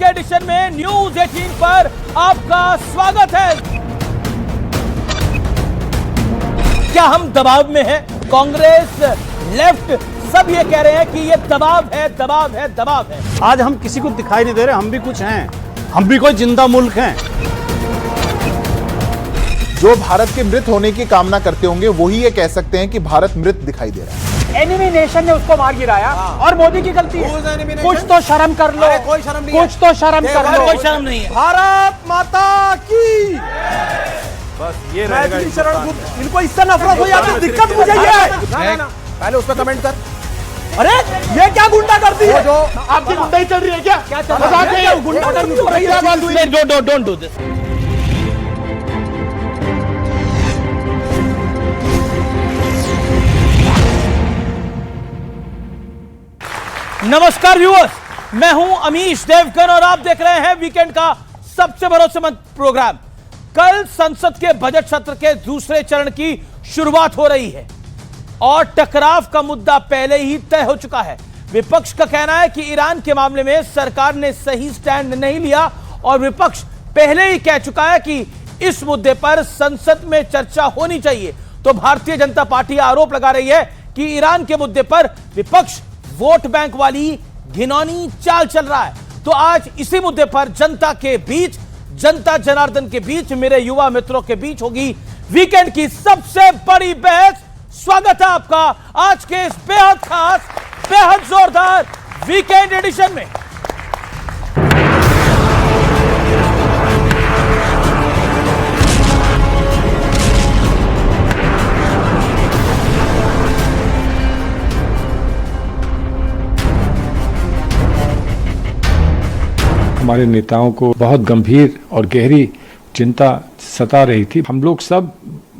के एडिशन में न्यूज 18 पर आपका स्वागत है। क्या हम दबाव में हैं? कांग्रेस, लेफ्ट सब ये कह रहे हैं कि ये दबाव है, दबाव है, दबाव है। आज हम किसी को दिखाई नहीं दे रहे, हम भी कुछ हैं, हम भी कोई जिंदा मुल्क हैं। जो भारत के मृत होने की कामना करते होंगे वही ये कह सकते हैं कि भारत मृत दिखाई दे रहा है। एनिमी नेशन ने उसको मार गिराया और मोदी की गलती है। कुछ तो शर्म कर लो, कोई शर्म नहीं, कुछ तो शर्म कर लो। कोई शर्म नहीं है। भारत माता की बस ये शरण, इनको इससे नफरत हो जाती है। दिक्कत मुझे ये है। पहले उस पर कमेंट कर। अरे ये क्या गुंडा करती है? जो आपकी गुंडाई चल रही है क्या? क्या चल रहा है? Don't do this. नमस्कार व्यूअर्स, मैं हूं अमीश देवगन और आप देख रहे हैं वीकेंड का सबसे भरोसेमंद प्रोग्राम। कल संसद के बजट सत्र के दूसरे चरण की शुरुआत हो रही है और टकराव का मुद्दा पहले ही तय हो चुका है। विपक्ष का कहना है कि ईरान के मामले में सरकार ने सही स्टैंड नहीं लिया और विपक्ष पहले ही कह चुका है कि इस मुद्दे पर संसद में चर्चा होनी चाहिए। तो भारतीय जनता पार्टी आरोप लगा रही है कि ईरान के मुद्दे पर विपक्ष वोट बैंक वाली घिनौनी चाल चल रहा है। तो आज इसी मुद्दे पर जनता के बीच, जनता जनार्दन के बीच, मेरे युवा मित्रों के बीच होगी वीकेंड की सबसे बड़ी बहस। स्वागत है आपका आज के इस बेहद खास, बेहद जोरदार वीकेंड एडिशन में। हमारे नेताओं को बहुत गंभीर और गहरी चिंता सता रही थी। हम लोग सब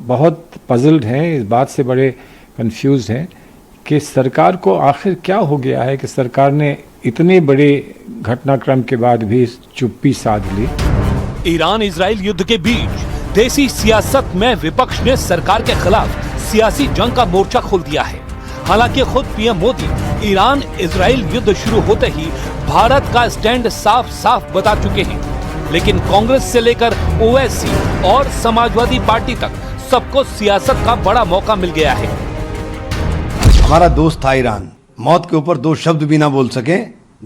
बहुत पजल्ड हैं, इस बात से बड़े कंफ्यूज्ड हैं कि सरकार को आखिर क्या हो गया है कि सरकार ने इतने बड़े घटनाक्रम के बाद भी चुप्पी साध ली। ईरान इजराइल युद्ध के बीच देसी सियासत में विपक्ष ने सरकार के खिलाफ सियासी जंग का मोर्चा खोल दिया है। हालांकि खुद पीएम मोदी ईरान इजराइल युद्ध शुरू होते ही भारत का स्टैंड साफ साफ बता चुके हैं, लेकिन कांग्रेस से लेकर ओवैसी और समाजवादी पार्टी तक सबको सियासत का बड़ा मौका मिल गया है। हमारा दोस्त था ईरान, मौत के ऊपर दो शब्द भी ना बोल सके।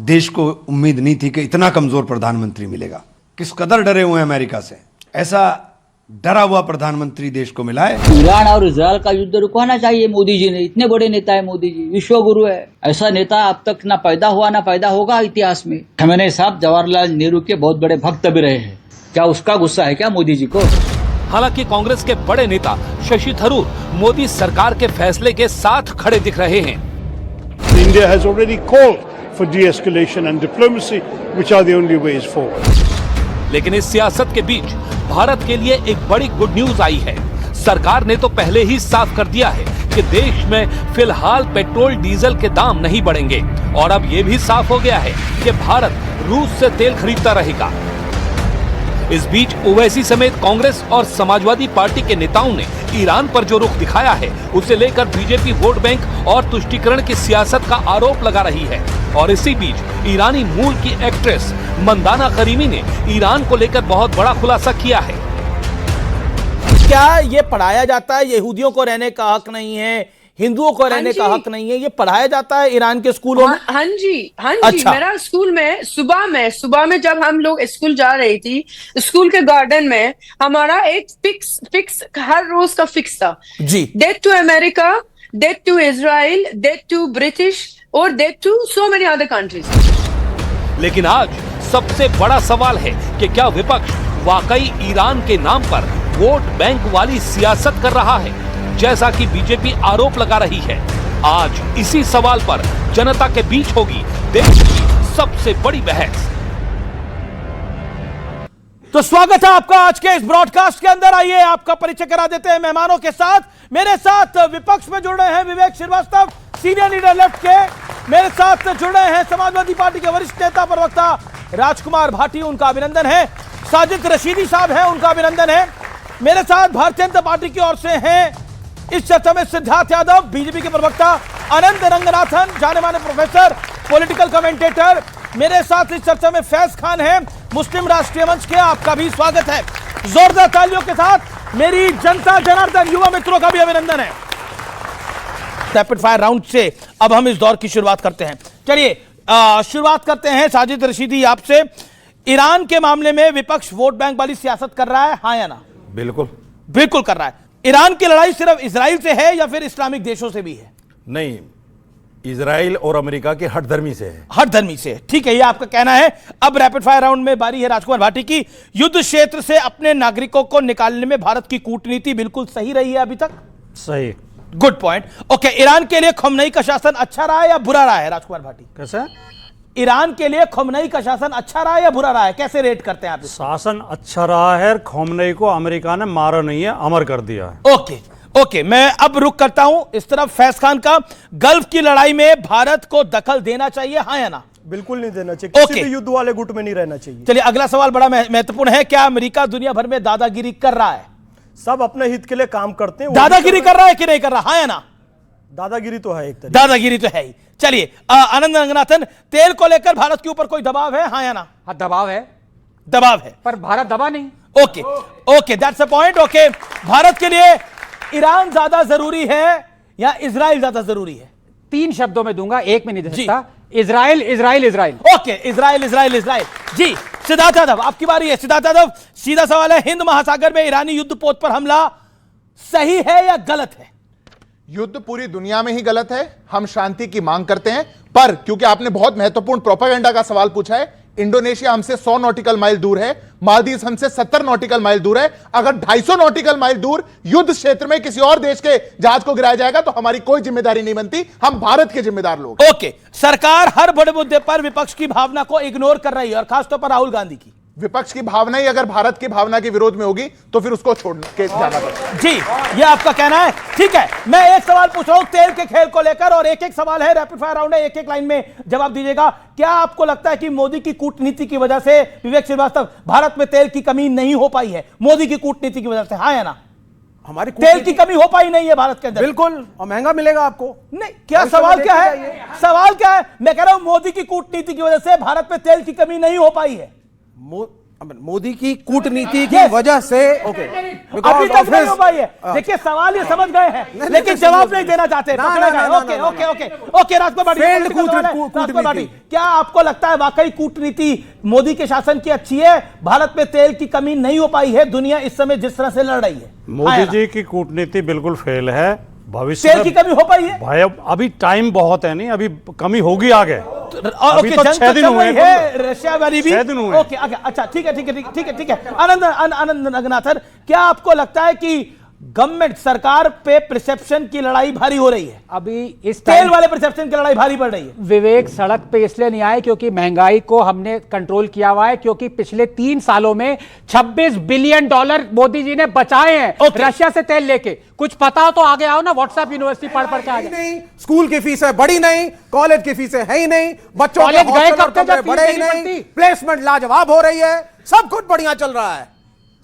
देश को उम्मीद नहीं थी कि इतना कमजोर प्रधानमंत्री मिलेगा। किस कदर डरे हुए हैं अमेरिका से, ऐसा डरा हुआ प्रधानमंत्री देश को मिला है। ईरान और इजराइल का युद्ध रुकवाना चाहिए मोदी जी ने। इतने बड़े नेता है मोदी जी, विश्व गुरु है। ऐसा नेता अब तक ना पैदा हुआ ना पैदा होगा इतिहास में। खमेनी साहब जवाहरलाल नेहरू के बहुत बड़े भक्त भी रहे हैं। क्या उसका गुस्सा है क्या मोदी जी को? हालांकि कांग्रेस के बड़े नेता शशि थरूर मोदी सरकार के फैसले के साथ खड़े दिख रहे हैं। India has already called for de-escalation and diplomacy, which are the only ways forward. लेकिन इस सियासत के बीच भारत के लिए एक बड़ी गुड न्यूज आई है। सरकार ने तो पहले ही साफ कर दिया है कि देश में फिलहाल पेट्रोल डीजल के दाम नहीं बढ़ेंगे और अब ये भी साफ हो गया है कि भारत रूस से तेल खरीदता रहेगा। इस बीच ओवैसी समेत कांग्रेस और समाजवादी पार्टी के नेताओं ने ईरान पर जो रुख दिखाया है उसे लेकर बीजेपी वोट बैंक और तुष्टीकरण की सियासत का आरोप लगा रही है। और इसी बीच ईरानी मूल की एक्ट्रेस मंदाना करीमी ने ईरान को लेकर बहुत बड़ा खुलासा किया है। क्या ये पढ़ाया जाता है यहूदियों को रहने का हक नहीं है, हिंदुओं को रहने का हक नहीं है? ये पढ़ाया जाता है ईरान के स्कूलों में? हाँ जी, हाँ जी। अच्छा। मेरा स्कूल में सुबह में जब हम लोग स्कूल जा रही थी, स्कूल के गार्डन में हमारा एक फिक्स हर रोज का फिक्स था जी। Death to America, death to Israel, death to British और death to so many other countries. लेकिन आज सबसे बड़ा सवाल है कि क्या विपक्ष वाकई ईरान के नाम पर वोट बैंक वाली सियासत कर रहा है, जैसा कि बीजेपी आरोप लगा रही है। आज इसी सवाल पर जनता के बीच होगी देश की सबसे बड़ी बहस। तो स्वागत है आपका आज के इस ब्रॉडकास्ट के अंदर। आइए आपका परिचय करा देते हैं मेहमानों के साथ। मेरे साथ विपक्ष में जुड़ रहे हैं विवेक श्रीवास्तव, सीनियर लीडर लेफ्ट के। मेरे साथ जुड़ रहे हैं समाजवादी पार्टी के वरिष्ठ नेता प्रवक्ता राजकुमार भाटी, उनका अभिनंदन है। साजिद रशीदी साहब हैं, उनका अभिनंदन है। मेरे साथ भारतीय जनता पार्टी की ओर से हैं इस चर्चा में सिद्धार्थ यादव, बीजेपी के प्रवक्ता अनंत रंगनाथन, जाने माने प्रोफेसर, पॉलिटिकल कमेंटेटर, मेरे साथ इस चर्चा में फैज खान है, मुस्लिम राष्ट्रीय मंच के, आपका भी स्वागत है। जोरदार तालियों के साथ मेरी जनता जनार्दन युवा मित्रों का भी अभिनंदन है। रैपिड फायर राउंड से अब हम इस दौर की शुरुआत करते हैं। चलिए शुरुआत करते हैं साजिद रशीदी आपसे। ईरान के मामले में विपक्ष वोट बैंक वाली सियासत कर रहा है, हाँ या ना? बिल्कुल बिल्कुल कर रहा है। ईरान की लड़ाई सिर्फ इजराइल से है या फिर इस्लामिक देशों से भी है? नहीं, इजराइल और अमेरिका के हठधर्मी से है। हठधर्मी से, ठीक है, ये आपका कहना है। अब रैपिड फायर राउंड में बारी है राजकुमार भाटी की। युद्ध क्षेत्र से अपने नागरिकों को निकालने में भारत की कूटनीति बिल्कुल सही रही है अभी तक? सही। Good point. ओके, ईरान के लिए खमेनी का शासन अच्छा रहा है या बुरा रहा है राजकुमार भाटी? कैसे? ईरान के लिए खमेनी का शासन अच्छा रहा है या बुरा रहा है, कैसे रेट करते हैं आप? शासन अच्छा रहा है। खमेनी को अमेरिका ने मारा नहीं है, अमर कर दिया है। ओके ओके, मैं अब रुक करता हूं इस तरफ फैज खान का। गल्फ की लड़ाई में भारत को दखल देना चाहिए, हाँ या ना? बिल्कुल नहीं देना चाहिए, किसी भी युद्ध वाले गुट में नहीं रहना चाहिए। चलिए अगला सवाल बड़ा महत्वपूर्ण है। क्या अमेरिका दुनिया भर में दादागिरी कर रहा है? सब अपने हित के लिए काम करते हैं। दादागिरी कर रहा है कि नहीं कर रहा, हाँ या ना? दादागिरी तो है, एक तरीके दादागिरी तो है ही। चलिए आनंद रंगनाथन, तेल को लेकर भारत के ऊपर कोई दबाव है, हाँ या ना? हाँ, दबाव है। दबाव है, पर भारत दबा नहीं। Okay okay, that's a point. Okay, Bharat के लिए ईरान ज्यादा जरूरी है या इजराइल ज्यादा जरूरी है? 3 शब्दों में दूंगा, एक में नहीं दे सकता। Israel Israel Israel. Okay, Israel Israel Israel. जी सिद्धार्थ यादव, आपकी बारी है। सिद्धार्थ यादव, सीधा सवाल है, हिंद महासागर में ईरानी युद्धपोत पर हमला सही है या गलत है? युद्ध पूरी दुनिया में ही गलत है। हम शांति की मांग करते हैं, पर क्योंकि आपने बहुत महत्वपूर्ण प्रोपेगेंडा का सवाल पूछा है, इंडोनेशिया हमसे 100 नॉटिकल माइल दूर है, मालदीव हमसे 70 नॉटिकल माइल दूर है। अगर 250 नॉटिकल माइल दूर युद्ध क्षेत्र में किसी और देश के जहाज को गिराया जाएगा तो हमारी कोई जिम्मेदारी नहीं बनती, हम भारत के जिम्मेदार लोग। ओके, सरकार हर बड़े मुद्दे पर विपक्ष की भावना को इग्नोर कर रही है, और खासतौर पर राहुल गांधी की। विपक्ष की भावना ही अगर भारत की भावना के विरोध में होगी तो फिर उसको छोड़ के जाना पड़ेगा। जी, ये आपका कहना है, ठीक है। मैं एक सवाल पूछ रहा हूं तेल के खेल को लेकर, और एक एक सवाल है, रैपिड फायर राउंड है, एक एक लाइन में जवाब दीजिएगा। क्या आपको लगता है कि मोदी की कूटनीति की वजह से, विवेक श्रीवास्तव, भारत में तेल की कमी नहीं हो पाई है मोदी की कूटनीति की वजह से, हाँ या ना? हमारी तेल की कमी हो पाई नहीं है भारत के अंदर? बिल्कुल, और महंगा मिलेगा आपको। नहीं, क्या सवाल क्या है? सवाल क्या है? मैं कह रहा हूं मोदी की कूटनीति की वजह से भारत में तेल की कमी नहीं हो पाई है। मोदी की कूटनीति की वजह से अभी तक नहीं हो पाई है। देखिए सवाल ये समझ गए हैं, लेकिन जवाब नहीं देना चाहते। ओके ओके ओके ओके, राजकुमार भाटी, क्या आपको लगता है वाकई कूटनीति मोदी के शासन की अच्छी है, भारत में तेल की कमी नहीं हो पाई है, दुनिया इस समय जिस तरह से लड़ रही है? मोदी जी की कूटनीति बिल्कुल फेल है। भविष्य तेल की कमी हो पाई है भाई, अभी टाइम बहुत है, नहीं अभी कमी होगी आगे। अभी तो 6 दिन हुए हैं, रशिया वाली भी 6 दिन हुए। ओके, अच्छा, ठीक है ठीक है ठीक है ठीक है। आनंद रंगनाथन, क्या आपको लगता है कि गवर्नमेंट सरकार पे परसेप्शन की लड़ाई भारी हो रही है? अभी इस तेल वाले परसेप्शन की लड़ाई भारी पड़ रही है। विवेक, सड़क पे इसलिए नहीं आए क्योंकि महंगाई को हमने कंट्रोल किया हुआ है, क्योंकि पिछले 3 सालों में $26 बिलियन मोदी जी ने बचाए हैं रशिया से तेल लेके। कुछ पता हो तो आगे आओ ना, व्हाट्सएप यूनिवर्सिटी पढ़ के आ नहीं, स्कूल की फीस है बड़ी नहीं, कॉलेज की फीस है ही नहीं, बच्चों कॉलेज गए कब तक बड़े ही नहीं, प्लेसमेंट लाजवाब हो रही है, सब कुछ बढ़िया चल रहा है,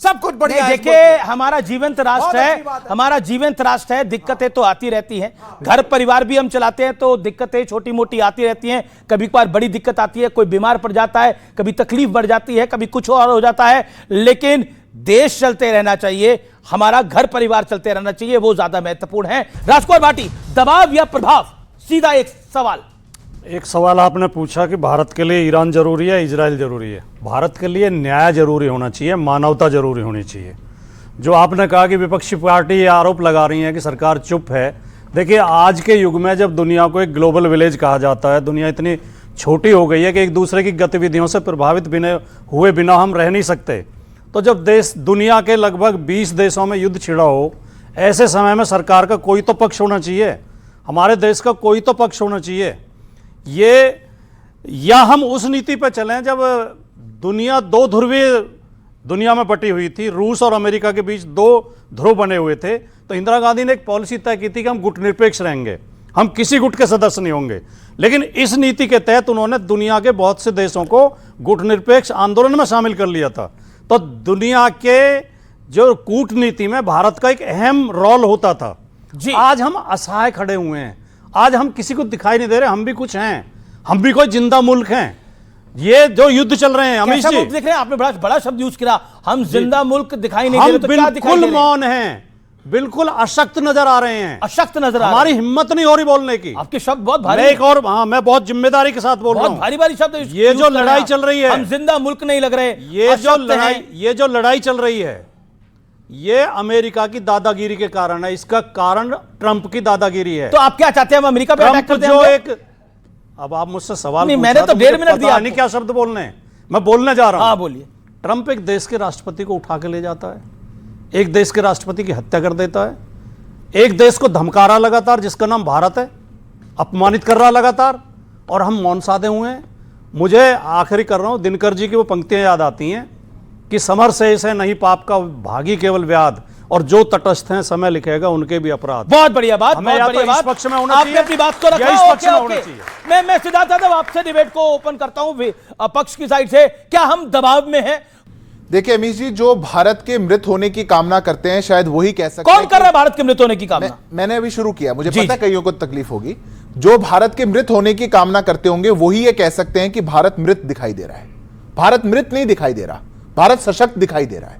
सब कुछ बढ़िया। देखिए, हमारा जीवंत राष्ट्र है, हमारा जीवंत राष्ट्र है, दिक्कतें तो आती रहती हैं, घर परिवार भी हम चलाते हैं तो दिक्कतें छोटी मोटी आती रहती हैं। कभी कभार बड़ी दिक्कत आती है, कोई बीमार पड़ जाता है, कभी तकलीफ बढ़ जाती है, कभी कुछ और हो जाता है, लेकिन देश चलते रहना चाहिए, हमारा घर परिवार चलते रहना चाहिए, वो ज्यादा महत्वपूर्ण है। राजकुमार भाटी, दबाव या प्रभाव? सीधा एक सवाल। एक सवाल आपने पूछा कि भारत के लिए ईरान जरूरी है, इजराइल जरूरी है। भारत के लिए न्याय जरूरी होना चाहिए, मानवता जरूरी होनी चाहिए। जो आपने कहा कि विपक्षी पार्टी ये आरोप लगा रही है कि सरकार चुप है, देखिए आज के युग में जब दुनिया को एक ग्लोबल विलेज कहा जाता है, दुनिया इतनी छोटी हो गई है कि एक दूसरे की गतिविधियों से प्रभावित हुए बिना हम रह नहीं सकते। तो जब देश, दुनिया के लगभग 20 देशों में युद्ध छिड़ा हो, ऐसे समय में सरकार का कोई तो पक्ष होना चाहिए, हमारे देश का कोई तो पक्ष होना चाहिए। ये, या हम उस नीति पर चलें जब दुनिया 2 ध्रुवीय दुनिया में बटी हुई थी, रूस और अमेरिका के बीच 2 ध्रुव बने हुए थे, तो इंदिरा गांधी ने एक पॉलिसी तय की थी कि हम गुट निरपेक्ष रहेंगे, हम किसी गुट के सदस्य नहीं होंगे। लेकिन इस नीति के तहत उन्होंने दुनिया के बहुत से देशों को गुट निरपेक्ष आंदोलन में शामिल कर लिया था। तो दुनिया के जो कूटनीति में भारत का एक अहम रोल होता था। आज हम असहाय खड़े हुए हैं, आज हम किसी को दिखाई नहीं दे रहे, हम भी कुछ हैं, हम भी कोई जिंदा मुल्क हैं। ये जो युद्ध चल रहे हैं अमित कैसा जी, मुल्क देख रहे हैं? आपने बड़ा बड़ा शब्द यूज किया, हम जिंदा मुल्क दिखाई नहीं दे हम रहे, तो क्या दिखाई दे बिल्कुल रहे हैं? मौन हैं, बिल्कुल अशक्त नजर आ रहे हैं, अशक्त नजर आ रहे हमारी हैं। हिम्मत नहीं हो रही बोलने की। आपके शब्द बहुत भारी मैं एक और, हाँ, मैं बहुत जिम्मेदारी के साथ बोल रहा बहुत हूं। भारी भारी शब्द ये यूज जो कर रहे हैं लड़ाई आप। चल रही है, हम जिंदा मुल्क नहीं लग रहे, ये जो हैं। लड़ाई चल रही है, ये अमेरिका की दादागिरी के कारण है। इसका कारण ट्रंप की दादागिरी है। तो आप क्या चाहते हैं, हम अमेरिका पे अटैक ट्रंप करते जो हैं? एक, अब आप मुझसे सवाल नहीं, पूछा मैंने तो मुझे 1.5 मिनट पता दिया नहीं आपको। क्या शब्द बोलने हैं, मैं बोलने जा रहा हूं। हाँ, बोलिए। ट्रंप एक देश के राष्ट्रपति को उठा के ले जाता है, एक देश के राष्ट्रपति की हत्या कर देता है, एक देश को धमका रहा लगातार जिसका नाम भारत है, अपमानित कर रहा लगातार, और हम मौन साधे हुए हैं। मुझे आखिरी कर रहा हूं, दिनकर जी की वो पंक्तियां याद आती हैं कि समर से इसे नहीं पाप का भागी केवल व्याध, और जो तटस्थ हैं समय लिखेगा उनके भी अपराध। बहुत बढ़िया बात, हमें बहुत या बढ़िया तो इस बात। पक्ष में होना आपने चाहिए अपनी बात को रखा, या इस पक्ष में ओके, होना ओके। चाहिए। मैं सिद्धार्थ यादव आपसे डिबेट को ओपन करता हूं पक्ष की साइड से, क्या हम दबाव में हैं? देखिए अमीश जी, जो भारत के मृत होने की कामना करते हैं शायद वही कह सकते हैं। कौन कर रहा है भारत के मृत होने की कामना? मैंने अभी शुरू किया, मुझे जी, पता है कईयों को तकलीफ होगी। जो भारत के मृत होने की कामना करते होंगे वही ये कह सकते हैं कि भारत मृत दिखाई दे रहा है। भारत मृत नहीं दिखाई दे रहा, भारत सशक्त दिखाई दे रहा है।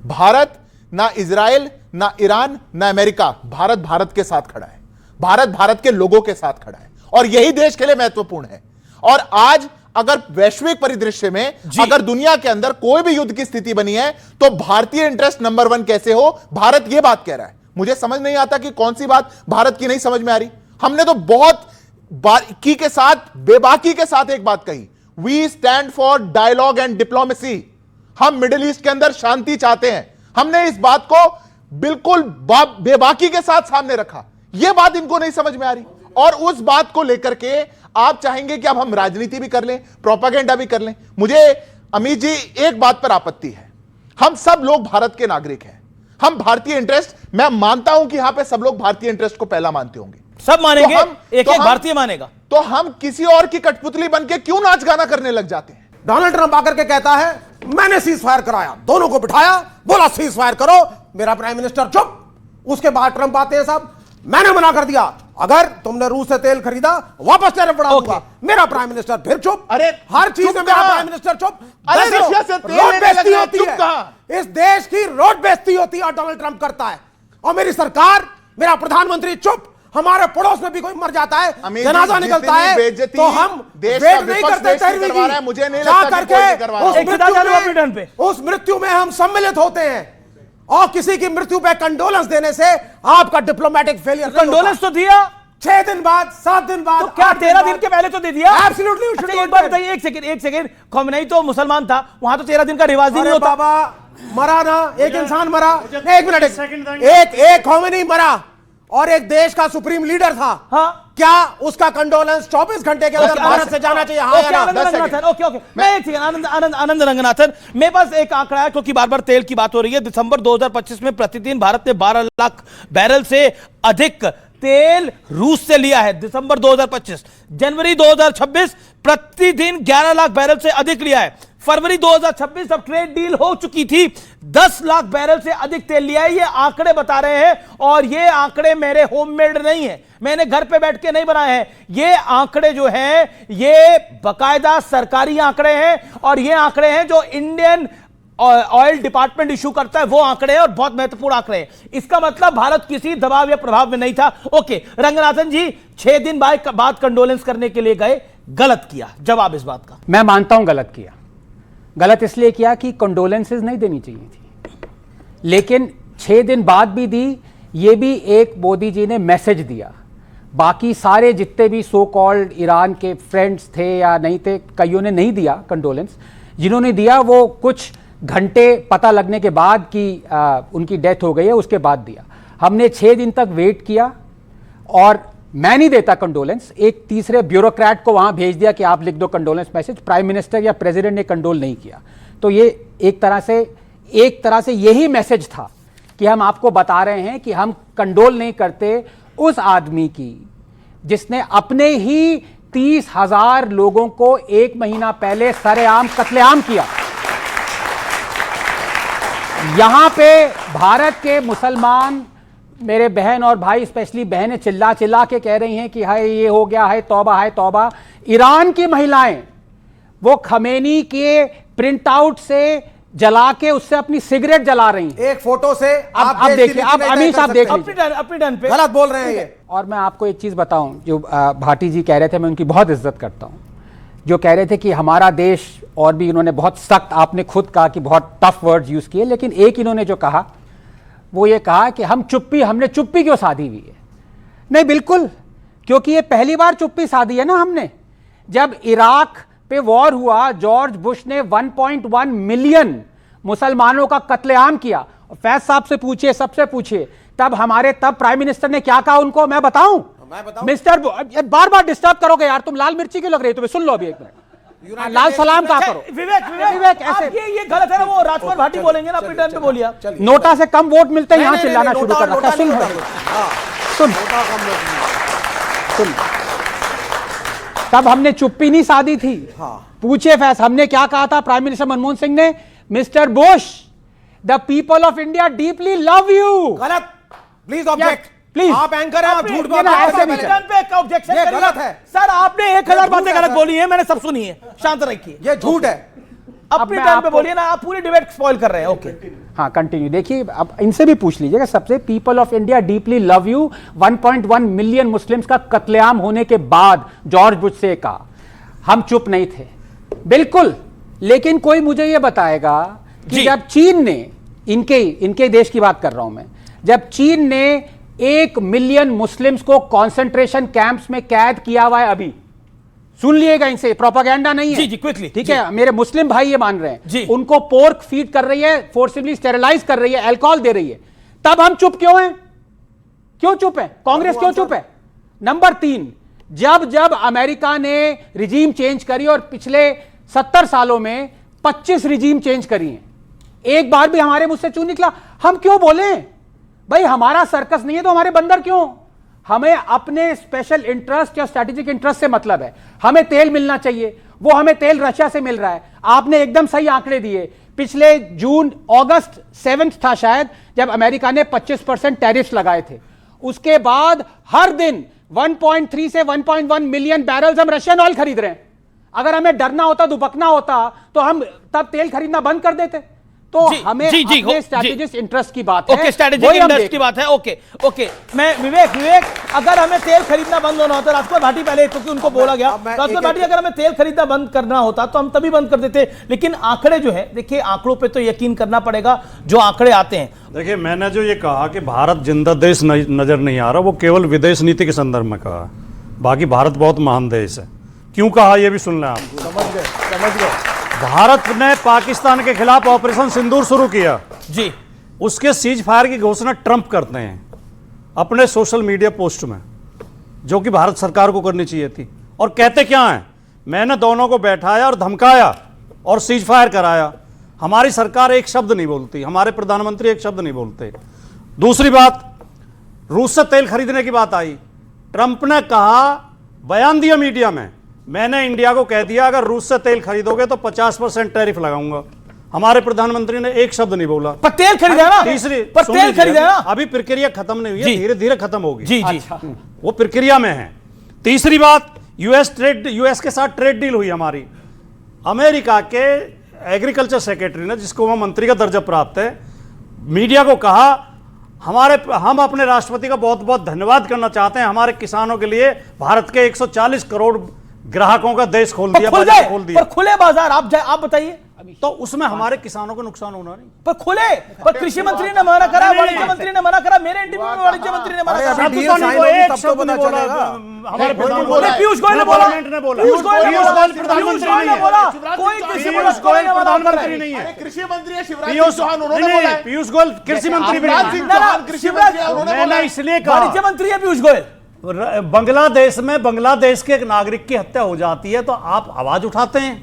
भारत ना इजराइल, ना ईरान, ना अमेरिका, भारत भारत के साथ खड़ा है, भारत भारत के लोगों के साथ खड़ा है, और यही देश के लिए महत्वपूर्ण है। और आज अगर वैश्विक परिदृश्य में अगर दुनिया के अंदर कोई भी युद्ध की स्थिति बनी है तो भारतीय इंटरेस्ट नंबर 1 कैसे हो, भारत यह बात कह रहा है। मुझे समझ नहीं आता कि कौन सी बात भारत की नहीं समझ में आ रही। हमने तो बहुत बारीकी के साथ, बेबाकी के साथ एक बात कही, we stand for dialogue and diplomacy. हम मिडिल ईस्ट के अंदर शांति चाहते हैं। हमने इस बात को बिल्कुल बेबाकी के साथ सामने रखा। यह बात इनको नहीं समझ में आ रही, और उस बात को लेकर के आप चाहेंगे कि अब हम राजनीति भी कर लें, प्रोपेगेंडा भी कर लें। मुझे अमित जी एक बात पर आपत्ति है, हम सब लोग भारत के नागरिक हैं, हम भारतीय इंटरेस्ट, मैं मानता हूं कि यहां पे सब लोग भारतीय इंटरेस्ट को पहला मानते होंगे, सब मानेंगे, एक भारतीय मानेगा, तो हम किसी और की कठपुतली बन के क्यों नाच गाना करने लग जाते हैं? डोनाल्ड ट्रंप आकर के कहता है मैंने सीज फायर कराया, दोनों को बिठाया, बोला सीज फायर करो, मेरा प्राइम मिनिस्टर चुप। उसके बाद ट्रंप आते हैं, साहब मैंने मना कर दिया, अगर तुमने रूस से तेल खरीदा वापस टैरिफ बढ़ा दूंगा। मेरा प्राइम मिनिस्टर फिर चुप। अरे हर चीज में मेरा प्राइम मिनिस्टर चुप। अरे रशिया से तेल रोड लेने बेइज्जती लगे, होती चुप है, कहां? इस देश की रोड बेइज्जती होती है और डोनाल्ड ट्रंप करता है, और मेरी सरकार, मेरा प्रधानमंत्री चुप। हमारे पड़ोस में भी कोई मर जाता है, जनाजा निकलता है, तो हम वेट नहीं करते तैरवी की, मुझे नहीं जा लगता कि कोई नहीं करवा रहा है। उस मृत्यु में हम सम्मिलित होते हैं, और किसी की मृत्यु पे कंडोलेंस देने से आपका डिप्लोमेटिक फेलियर नहीं होता। कंडोलेंस तो दिया 6 दिन बाद, 7 दिन बाद, तो क्या 13 दिन के पहले तो दे दिया? एब्सोल्युटली। अच्छा, एक बात बताइए, एक सेकंड, खमेनी तो मुसलमान था, वहां तो 13 दिन का रिवाज ही नहीं होता। बाबा मरा ना, एक इंसान मरा, एक मिनट, एक खमेनी मरा और एक देश का सुप्रीम लीडर था। हाँ, क्या उसका कंडोलेंस 24 घंटे के अंदर भारत से जाना चाहिए? हाँ या ना? आनंद रंगनाथन, ओके, मैं एक सेकंड, आनंद रंगनाथन, मेरे पास एक आंकड़ा है, क्योंकि बार बार तेल की बात हो रही है। दिसंबर 2025 में प्रतिदिन भारत ने 12 लाख बैरल से अधिक तेल रूस से लिया है। दिसंबर 2025, जनवरी 2026 प्रतिदिन 11 लाख बैरल से अधिक लिया है। फरवरी 2026 जब ट्रेड डील हो चुकी थी, 10 लाख बैरल से अधिक तेल लिया है। ये आंकड़े बता रहे हैं, और ये आंकड़े मेरे होममेड नहीं है, मैंने घर पे बैठ के नहीं बनाए हैं। ये आंकड़े जो हैं ये बकायदा सरकारी आंकड़े हैं, और ये आंकड़े हैं जो इंडियन ऑयल डिपार्टमेंट इशू करता है, वो आंकड़े हैं, और बहुत महत्वपूर्ण आंकड़े हैं। इसका मतलब भारत किसी दबाव या प्रभाव में नहीं था। ओके रंगनाथन जी, 6 दिन बाद कंडोलेंस करने के लिए गए, गलत किया, जवाब इस बात का? मैं मानता हूं गलत किया। गलत इसलिए किया कि कंडोलेंसेस नहीं देनी चाहिए थी, लेकिन 6 दिन बाद भी दी। ये भी एक मोदी जी ने मैसेज दिया। बाकी सारे जितने भी सो कॉल्ड ईरान के फ्रेंड्स थे या नहीं थे, कईयों ने नहीं दिया कंडोलेंस। जिन्होंने दिया वो कुछ घंटे पता लगने के बाद कि उनकी डेथ हो गई है, उसके बाद दिया। हमने 6 दिन तक वेट किया, और मैं नहीं देता कंडोलेंस, एक तीसरे ब्यूरोक्रेट को वहां भेज दिया कि आप लिख दो कंडोलेंस मैसेज। प्राइम मिनिस्टर या प्रेसिडेंट ने कंडोल नहीं किया। तो ये एक तरह से यही मैसेज था कि हम आपको बता रहे हैं कि हम कंडोल नहीं करते उस आदमी की जिसने अपने ही 30,000 लोगों को 1 महीना पहले सरेआम कत्लेआम किया। यहां पे भारत के मुसलमान, मेरे बहन और भाई, स्पेशली बहनें चिल्ला चिल्ला के कह रही हैं कि हाय ये हो गया, हाय तौबा, हाय तौबा। ईरान की महिलाएं वो खमेनी के प्रिंट आउट से जला के उससे अपनी सिगरेट जला रही हैं। एक फोटो से अब देखिए, अब अमीर साहब देख लीजिए, अपनी टर्न पे गलत बोल रहे हैं ये। और मैं आपको एक चीज बताऊं, जो भाटी जी कह रहे थे, मैं उनकी बहुत इज्जत करता हूं, जो कह रहे थे कि हमारा देश, और भी इन्होंने बहुत सख्त, आपने खुद कहा कि बहुत टफ वर्ड्स यूज किए, लेकिन एक इन्होंने जो कहा वो ये कहा कि हमने चुप्पी क्यों साधी हुई है। नहीं, बिल्कुल, क्योंकि ये पहली बार चुप्पी साधी है ना हमने। जब इराक पे वॉर हुआ, जॉर्ज बुश ने 1.1 मिलियन मुसलमानों का कत्लेआम किया। फैज साहब से पूछिए, सबसे पूछिए, तब प्राइम मिनिस्टर ने क्या कहा उनको, मैं बताऊं? मिस्टर बार बार डिस्टर्ब करोगे यार, तुम लाल मिर्ची क्यों लग रही है? तुम्हें सुन लो अभी एक मिनट, लाल सलाम कहा करो। विवेक ऐसे ये गलत है ना, वो राजकुमार भाटी बोलेंगे ना, अपनी टर्न पे बोलिए। नोटा से कम वोट मिलते हैं, यहां चिल्लाना शुरू करना। सुन, तब हमने चुप्पी नहीं साधी थी। पूछे फैस, हमने क्या कहा था? प्राइम मिनिस्टर मनमोहन सिंह ने, mister Bush, the people of India deeply love you. गलत, प्लीज ऑब्जेक्ट, प्लीज। आप एंकर हैं, आप झूठ बोल रहे हैं, रहे हैं। ऑब्जेक्शन ये गलत है सर, आपने 1000 बातें गलत बोली है, मैंने सब सुनी है, शांत रखिए। ये झूठ है। अपनी टर्न पे बोलिए ना, आप पूरी डिबेट स्पॉइल कर रहे हैं। ओके, हाँ, कंटिन्यू। देखिए, अब इनसे भी पूछ लीजिएगा सबसे, people of India deeply love you, 1.1 million Muslims का कत्लेआम होने के बाद जॉर्ज बुश से कहा, हम चुप नहीं थे, बिल्कुल। लेकिन कोई मुझे यह बताएगा कि जब चीन ने, इनके देश की बात कर रहा हूं मैं, जब चीन ने 1 मिलियन मुस्लिम्स को कॉन्सेंट्रेशन कैंप्स में कैद किया हुआ है, अभी सुन लिएगा, इनसे प्रोपेगेंडा नहीं है, जी जी, क्विकली, ठीक है, मेरे मुस्लिम भाई ये मान रहे हैं, उनको पोर्क फीड कर रही है, फोर्सिबली स्टेरिलाइज कर रही है, अल्कोहल दे रही है, तब हम चुप क्यों हैं? क्यों चुप है? कांग्रेस क्यों चुप है? नंबर 3, जब अमेरिका ने रिजीम चेंज करी, और पिछले 70 सालों में 25 रिजीम चेंज करी हैं, एक बार भी हमारे मुझसे क्यों निकला? हम क्यों बोले भाई? हमारा सर्कस नहीं है तो हमारे बंदर क्यों? हमें अपने स्पेशल इंटरेस्ट या स्ट्रेटेजिक इंटरेस्ट से मतलब है। हमें तेल मिलना चाहिए, वो हमें तेल रशिया से मिल रहा है। आपने एकदम सही आंकड़े दिए। पिछले अगस्त 7 था शायद, जब अमेरिका ने 25% टैरिफ्स लगाए थे, उसके बाद हर दिन 1.3 से 1.1 मिलियन बैरल्स हम रशियन ऑयल खरीद रहे हैं। अगर हमें डरना होता, दुबकना होता, तो हम तब तेल खरीदना बंद कर देते। तो हमें अपने स्ट्रैटेजिक इंटरेस्ट की बात है, ओके, स्ट्रैटेजिक इंटरेस्ट की बात है। ओके, मैं विवेक, अगर हमें तेल खरीदना बंद होना होता, राजकुमार भाटी पहले, क्योंकि उनको बोला गया, राजकुमार भाटी, अगर हमें तेल खरीदना बंद करना होता तो हम तभी बंद कर देते। लेकिन आंकड़े जो है, देखिए, आंकड़ों पे तो यकीन करना पड़ेगा, जो आंकड़े आते हैं। देखिए, मैंने जो ये कहा कि भारत जिंदा देश नजर नहीं आ रहा, वो केवल विदेश नीति के संदर्भ में कहा। बाकी भारत बहुत महान देश है। क्यों कहा, ये भी सुन लें आप। समझ गए। भारत ने पाकिस्तान के खिलाफ ऑपरेशन सिंदूर शुरू किया जी, उसके सीज फायर की घोषणा ट्रंप करते हैं अपने सोशल मीडिया पोस्ट में, जो कि भारत सरकार को करनी चाहिए थी। और कहते क्या हैं, मैंने दोनों को बैठाया और धमकाया और सीज फायर कराया। हमारी सरकार एक शब्द नहीं बोलती, हमारे प्रधानमंत्री एक शब्द नहीं बोलते। दूसरी बात, रूस से तेल खरीदने की बात आई, ट्रंप ने कहा, बयान दिया मीडिया में, मैंने इंडिया को कह दिया अगर रूस से तेल खरीदोगे तो 50% टैरिफ लगाऊंगा। हमारे प्रधानमंत्री ने एक शब्द नहीं बोला। पर तेल खरीदा ना, तीसरी, पर तेल खरीदा ना, अभी प्रक्रिया खत्म नहीं हुई है, धीरे धीरे खत्म होगी। जी जी, वो प्रक्रिया में है। तीसरी बात, यूएस के साथ ट्रेड डील हुई हमारी। अमेरिका के एग्रीकल्चर सेक्रेटरी ने, जिसको वह मंत्री का दर्जा प्राप्त है, मीडिया को कहा, हम अपने राष्ट्रपति का बहुत बहुत धन्यवाद करना चाहते हैं, हमारे किसानों के लिए भारत के 140 करोड़ ग्राहकों का देश खोल दिया, बाजार खोल दिया। पर खुले बाजार, आप बताइए, तो उसमें हमारे किसानों को नुकसान होना नहीं। पर खुले, पर कृषि मंत्री ने मना करा, वाणिज्य मंत्री ने मना करा, मेरे इंटरव्यू में वाणिज्य मंत्री ने मना करा। हमारे पीयूष गोयल ने बोला, पीयूष गोयल ने बोला, कोई प्रधानमंत्री नहीं है, कृषि मंत्री है शिवराज चौहान, उन्होंने बोला। पीयूष गोयल कृषि मंत्री भी नहीं, इसलिए वाणिज्य मंत्री है पीयूष गोयल। बांग्लादेश के एक नागरिक की हत्या हो जाती है तो आप आवाज उठाते हैं,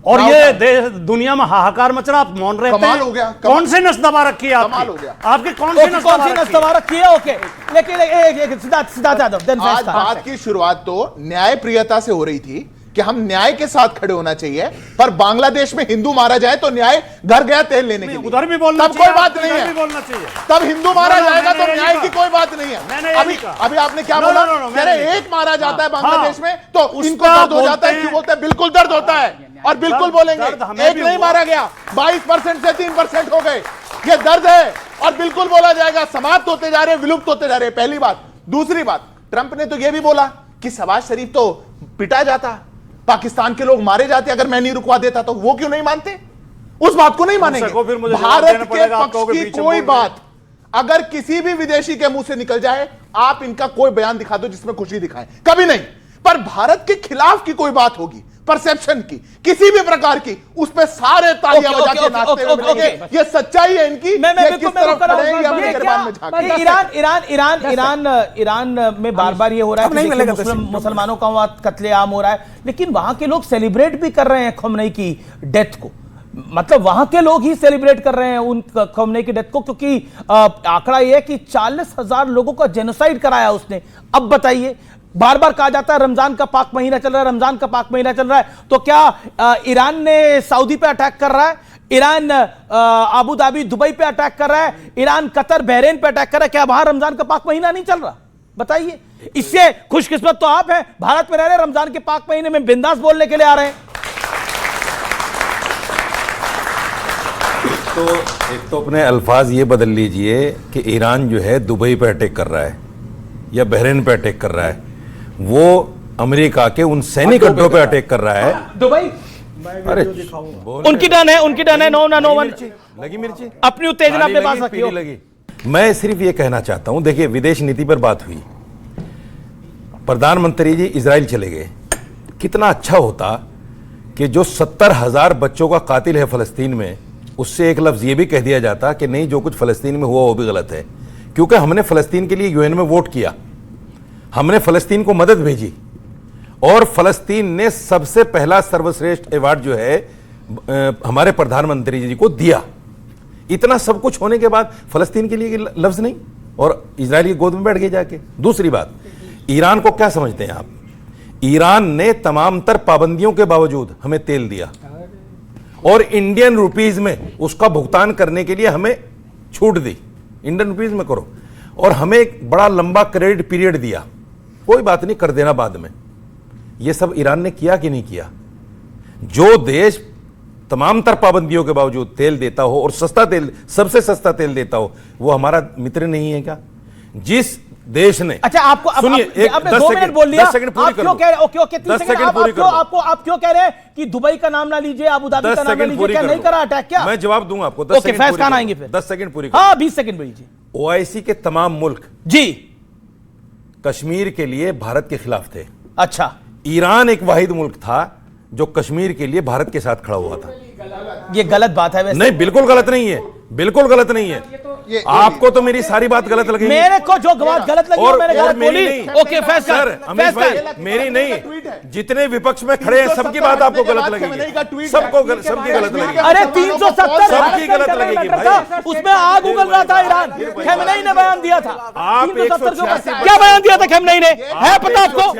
और ये दुनिया में हाहाकार मच रहा, आप मौन रहते हैं। कमाल हो गया। कौन सी नस दबा रखी है आपकी? कमाल हो गया। आपकी कौन सी नस दबा रखी है? ओके, लेकिन सिद्धार्थ यादव, आज बात की शुरुआत तो न्याय प्रियता से हो रही थी कि हम न्याय के साथ खड़े होना चाहिए, पर बांग्लादेश में हिंदू मारा जाए तो न्याय घर गया तेल लेने के लिए, उधर भी बोलना तब कोई बात नहीं है। तब हिंदू मारा जाएगा तो न्याय की कोई बात नहीं है। अभी आपने क्या बोला? कह रहे एक मारा जाता है बांग्लादेश में तो इनको दर्द हो जाता है। क्यों बोलते हैं? बिल्कुल दर्द होता है, और बिल्कुल बोलेंगे एक नहीं मारा गया, 22% से 3% हो गए, ये दर्द है और बिल्कुल बोला जाएगा। समाप्त होते जा रहे, विलुप्त होते जा रहे। पहली बात। दूसरी बात, ट्रंप ने तो यह भी बोला कि शहबाज शरीफ तो पिटा जाता, पाकिस्तान के लोग मारे जाते अगर मैं नहीं रुकवा देता, तो वो क्यों नहीं मानते? उस बात को नहीं मानेंगे। भारत के पक्ष की कोई बात अगर किसी भी विदेशी के मुंह से निकल जाए, आप इनका कोई बयान दिखा दो जिसमें खुशी दिखाएं, कभी नहीं। पर भारत के खिलाफ की कोई बात होगी, परसेप्शन की, किसी भी प्रकार की, उस पे सारे तालियां बजा के नाचते हुए मिलेंगे। ये सच्चाई है इनकी। ईरान में बार बार ये हो रहा है कि मुसलमानों का वहां कत्लेआम हो रहा है, लेकिन वहां के लोग सेलिब्रेट भी कर रहे हैं खमेनी की डेथ को। मतलब वहां के लोग ही सेलिब्रेट कर रहे हैं उन खमेनी की डेथ को, क्योंकि आंकड़ा यह है कि 40,000 लोगों का जेनोसाइड कराया उसने। अब बताइए, बार बार कहा जाता है रमजान का पाक महीना चल रहा है, रमजान का पाक महीना चल रहा है, तो क्या ईरान ने सऊदी पे अटैक कर रहा है? ईरान अबू धाबी दुबई पे अटैक कर रहा है? ईरान कतर बहरीन पे अटैक कर रहा है? क्या वहां रमजान का पाक महीना नहीं चल रहा? बताइए। इससे खुशकिस्मत तो आप हैं, भारत में रह रहे, रमजान के पाक महीने में बिंदास बोलने के लिए आ रहे हैं। तो एक तो अपने अल्फाज ये बदल लीजिए कि ईरान जो है दुबई पे अटैक कर रहा है या बहरीन पे अटैक कर रहा है, वो अमेरिका के उन सैनिक अड्डों पे अटैक कर रहा है। दुबई अरे उनकी डन है, उनकी डन है। नो वन लगी मिर्ची, अपनी उत्तेजना पे बात रखियो। लगी। मैं सिर्फ ये कहना चाहता हूं, देखिए विदेश नीति पर बात हुई, प्रधानमंत्री जी इजराइल चले गए। कितना अच्छा होता कि जो 70,000 बच्चों का कातिल है फलस्तीन में, उससे एक लफ्ज ये भी कह दिया जाता कि नहीं, जो कुछ फलस्तीन में हुआ वो भी गलत है, क्योंकि हमने फलस्तीन के लिए यूएन में वोट किया, हमने फलस्तीन को मदद भेजी, और फलस्तीन ने सबसे पहला सर्वश्रेष्ठ अवार्ड जो है हमारे प्रधानमंत्री जी को दिया। इतना सब कुछ होने के बाद फलस्तीन के लिए लफ्ज नहीं, और इजराइल की गोद में बैठ गए जाके। दूसरी बात, ईरान को क्या समझते हैं आप? ईरान ने तमाम तर पाबंदियों के बावजूद हमें तेल दिया, और इंडियन रुपीज में उसका भुगतान करने के लिए हमें छूट दी, इंडियन रुपीज में करो, और हमें एक बड़ा लंबा क्रेडिट पीरियड दिया, कोई बात नहीं कर देना बाद में। यह सब ईरान ने किया कि नहीं किया? जो देश तमाम तर पाबंदियों के बावजूद तेल देता हो और सस्ता तेल, सबसे सस्ता तेल देता हो, वो हमारा मित्र नहीं है क्या? जिस देश ने, अच्छा आपको सुनिए, एक 2 मिनट बोल लिया, 10 सेकंड पूरी कर लो। आप क्यों कह रहे हैं कि दुबई का नाम ना लीजिए, अबू धाबी का नाम ना लीजिए? क्या नहीं करा अटैक? क्या मैं जवाब दूंगा आपको, 10 सेकंड फैज खान आएंगे फिर। 10 सेकंड पूरी। हाँ 20 सेकंड भेजिए। ओआईसी के तमाम मुल्क जी कश्मीर के लिए भारत के खिलाफ थे। अच्छा, ईरान एक वाहिद मुल्क था जो कश्मीर के लिए भारत के साथ खड़ा हुआ था। ये गलत बात है वैसे? नहीं, बिल्कुल गलत नहीं है, बिल्कुल गलत नहीं है। आपको तो मेरी सारी बात गलत लगी, मेरे को जो बात गलत लगी मैंने गलत बोली। ओके फैज सर, अमीश भाई, मेरी नहीं, जितने विपक्ष में खड़े हैं सबकी बात आपको गलत लगेगी, सबकी गलत लगेगी। अरे 370 सबकी गलत लगेगी भाई, उसमें आग उगल रहा था ईरान, खमेनी ने बयान दिया था। आप 186 क्या बयान दिया था खमेनी ने, है पता आपको?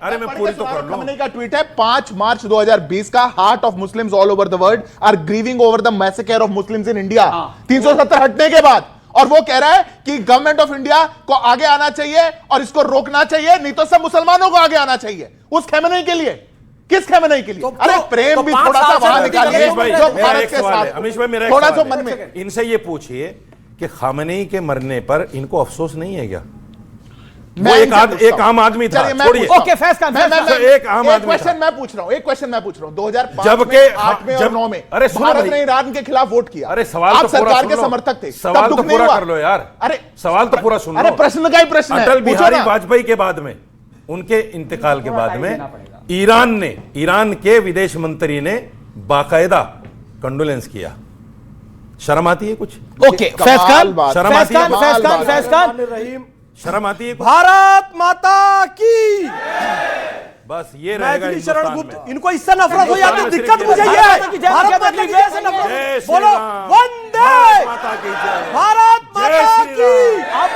अरे मैं पूरी तो कर लूं। खमेनी का ट्वीट है 5 मार्च 2020 का, heart of Muslims all over the world are grieving over the massacre of Muslims in India. 370 हटने के बाद, और वो कह रहा है कि गवर्नमेंट ऑफ इंडिया को आगे आना चाहिए और इसको रोकना चाहिए, नहीं तो सब मुसलमानों को आगे आना चाहिए। उस खमेनी के लिए, किस खमेनी के लिए? अरे प्रेम भी थोड़ा सा वहां निकालिए जो भारत के साथ। अमीश भाई, मेरा थोड़ा सा मन में इनसे ये पूछिए कि खमेनी के मरने पर इनको अफसोस नहीं है क्या? मैं एक आम आदमी था, छोड़िए। ओके फैज खान, एक आम आदमी क्वेश्चन मैं पूछ रहा हूं, एक क्वेश्चन मैं पूछ रहा हूं। 2005 जबकि में, 8 में और 9 में अरे भारत ने ईरान के खिलाफ वोट किया। अरे सवाल आप तो पूरा सरकार के सुन लो। समर्थक थे, सवाल तब तो दुख नहीं पूरा हुआ? कर लो यार। अरे सवाल तो पूरा सुन लो। अरे प्रश्न का ही प्रश्न है। अटल बिहारी वाजपेयी के बाद में, उनके इंतकाल के बाद में, ईरान के विदेश मंत्री ने बाकायदा कंडोलेंस किया। शर्म आती है कुछ? ओके फैज खान, शर्म आती है? फैज खान, शर्म आती है? भारत माता की। बस ये रहेगा शरण गुप्त, इनको इससे नफरत हो जाती है, दिक्कत मुझे ये है। भारत माता की जय से नफरत, बोलो वंदे माता की जय, भारत माता की। आप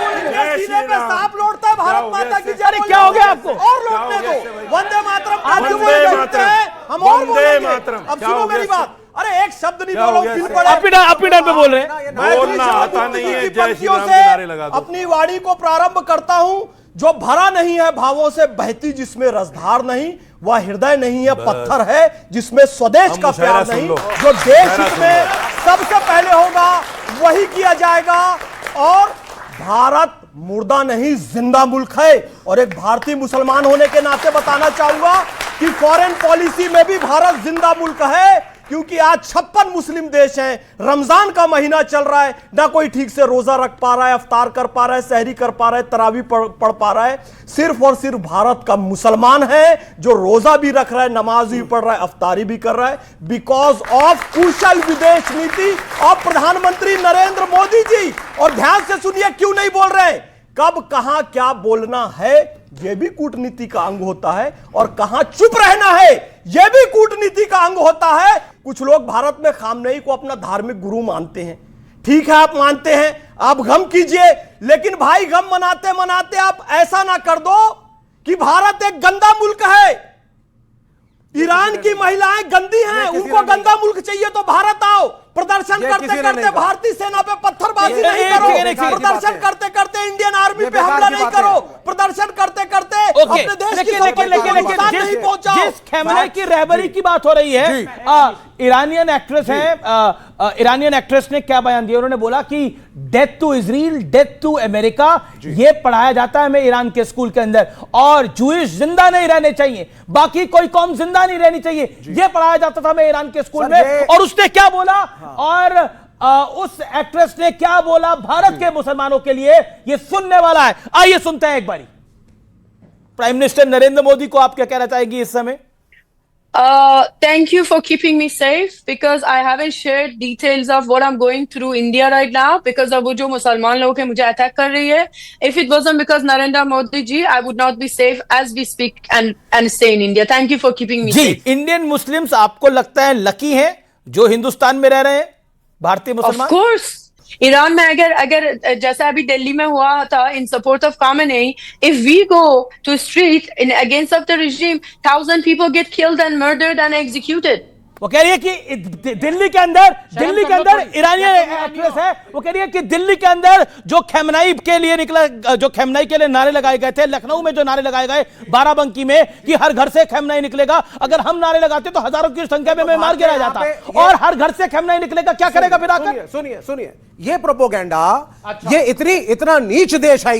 सीने पे सांप लौटता है भारत भारत माता की जय। क्या हो गया आपको? और लौटने दो, वंदे मातरम का वंदे बोलते मातरम, हैं, हम और वंदे बोलेंगे। मातरम। अब क्या सुनो हो गया मेरी इससे? बात, अरे एक शब्द नहीं क्या हो बोलो, गया फिर इससे? पड़े। अपीडन पे बोल रहे हैं। बोलना आता नहीं है, जय श्री राम के नारे लगा दो। अपनी वाणी को प्रारंभ करता हूं। जो भरा नहीं है भावों से बहती, जिसमें रसधार नहीं, वह हृदय नहीं है, पत्थर है जिसमें स्वदेश हम का मुशायरा प्यार सुन नहीं। लो। जो देश मुशायरा हित सुन में लो। सबसे पहले होगा वही किया जाएगा। और भारत मुर्दा नहीं, जिंदा मुल्क है। और एक भारतीय मुसलमान होने के नाते बताना चाहूंगा कि फॉरेन पॉलिसी में भी भारत जिंदा मुल्क है, क्योंकि आज 56 मुस्लिम देश हैं। रमजान का महीना चल रहा है, ना कोई ठीक से रोजा रख पा रहा है, अफ्तार कर पा रहा है, सहरी कर पा रहा है, तरावी पढ़ पा रहा है। सिर्फ और सिर्फ भारत का मुसलमान है जो रोजा भी रख रहा है, नमाज भी पढ़ रहा है, अफ्तारी भी कर रहा है, बिकॉज ऑफ कुशल विदेश नीति ऑफ प्रधानमंत्री नरेंद्र मोदी जी। और ध्यान से सुनिए, क्यों नहीं बोल रहे, कब कहां क्या बोलना है यह भी कूटनीति का अंग होता है, और कहां चुप रहना है यह भी कूटनीति का अंग होता है। कुछ लोग भारत में खामनेई को अपना धार्मिक गुरु मानते हैं। ठीक है, आप मानते हैं, आप गम कीजिए, लेकिन भाई गम मनाते मनाते आप ऐसा ना कर दो कि भारत एक गंदा मुल्क है। ईरान की महिलाएं गंदी हैं, उनको गंदा मुल्क चाहिए तो भारत आओ। प्रदर्शन करते करते भारतीय सेना पे पत्थरबाजी नहीं करो, प्रदर्शन करते करते इंडियन आर्मी पे हमला नहीं करो, प्रदर्शन करते करते अपने देश की संपत्ति को नुकसान नहीं पहुंचाओ। जिस खैमने की रहबरी की बात हो रही है, ईरानियन एक्ट्रेस है, ईरानियन एक्ट्रेस ने क्या बयान दिया? उन्होंने बोला कि death to Israel, death to America, ये पढ़ाया जाता है हमें ईरान के स्कूल के अंदर, और जूइश जिंदा नहीं रहने चाहिए, बाकी कोई कौम जिंदा नहीं रहनी चाहिए, ये पढ़ाया जाता था हमें ईरान के स्कूल में। और उसने क्या बोला, और उस एक्ट्रेस ने क्या बोला भारत के मुसलमानों के लिए, ये सुनने वाला है। आइए सुनते हैं एक बारी। प्राइम मिनिस्टर नरेंद्र मोदी को आप क्या कहना चाहेंगी इस समय? Thank you for keeping me safe, because I haven't shared details of what I'm going through India right now because of वो जो मुसलमान लोग हैं मुझे अटैक कर रही है। If it wasn't because Narendra Modi ji, I would not be safe as we speak and stay in India. Thank you for keeping me safe. जी, इंडियन मुस्लिम्स आपको लगता है लकी हैं जो हिंदुस्तान में रह रहे हैं, भारतीय मुसलमान? Of course. ईरान में अगर जैसा अभी दिल्ली में हुआ था इन support of Khamenei, if we go to street in against of the regime, 1,000 people get killed and murdered and executed. वो कह रही है कि दिल्ली के अंदर ईरानियन एक्ट्रेस है, वो कह रही है कि दिल्ली के अंदर जो खैमनाई के लिए निकला, जो खैमनाई के लिए नारे लगाए गए थे, लखनऊ में जो नारे लगाए गए, बाराबंकी में, कि हर घर से खैमनाई निकलेगा, अगर हम नारे लगाते तो हजारों की संख्या में मार गिरा जाता, और हर घर से खैमनाई निकलेगा, क्या करेगा फिर आकर? सुनिए, ये प्रोपोगेंडा, ये इतना नीच देश है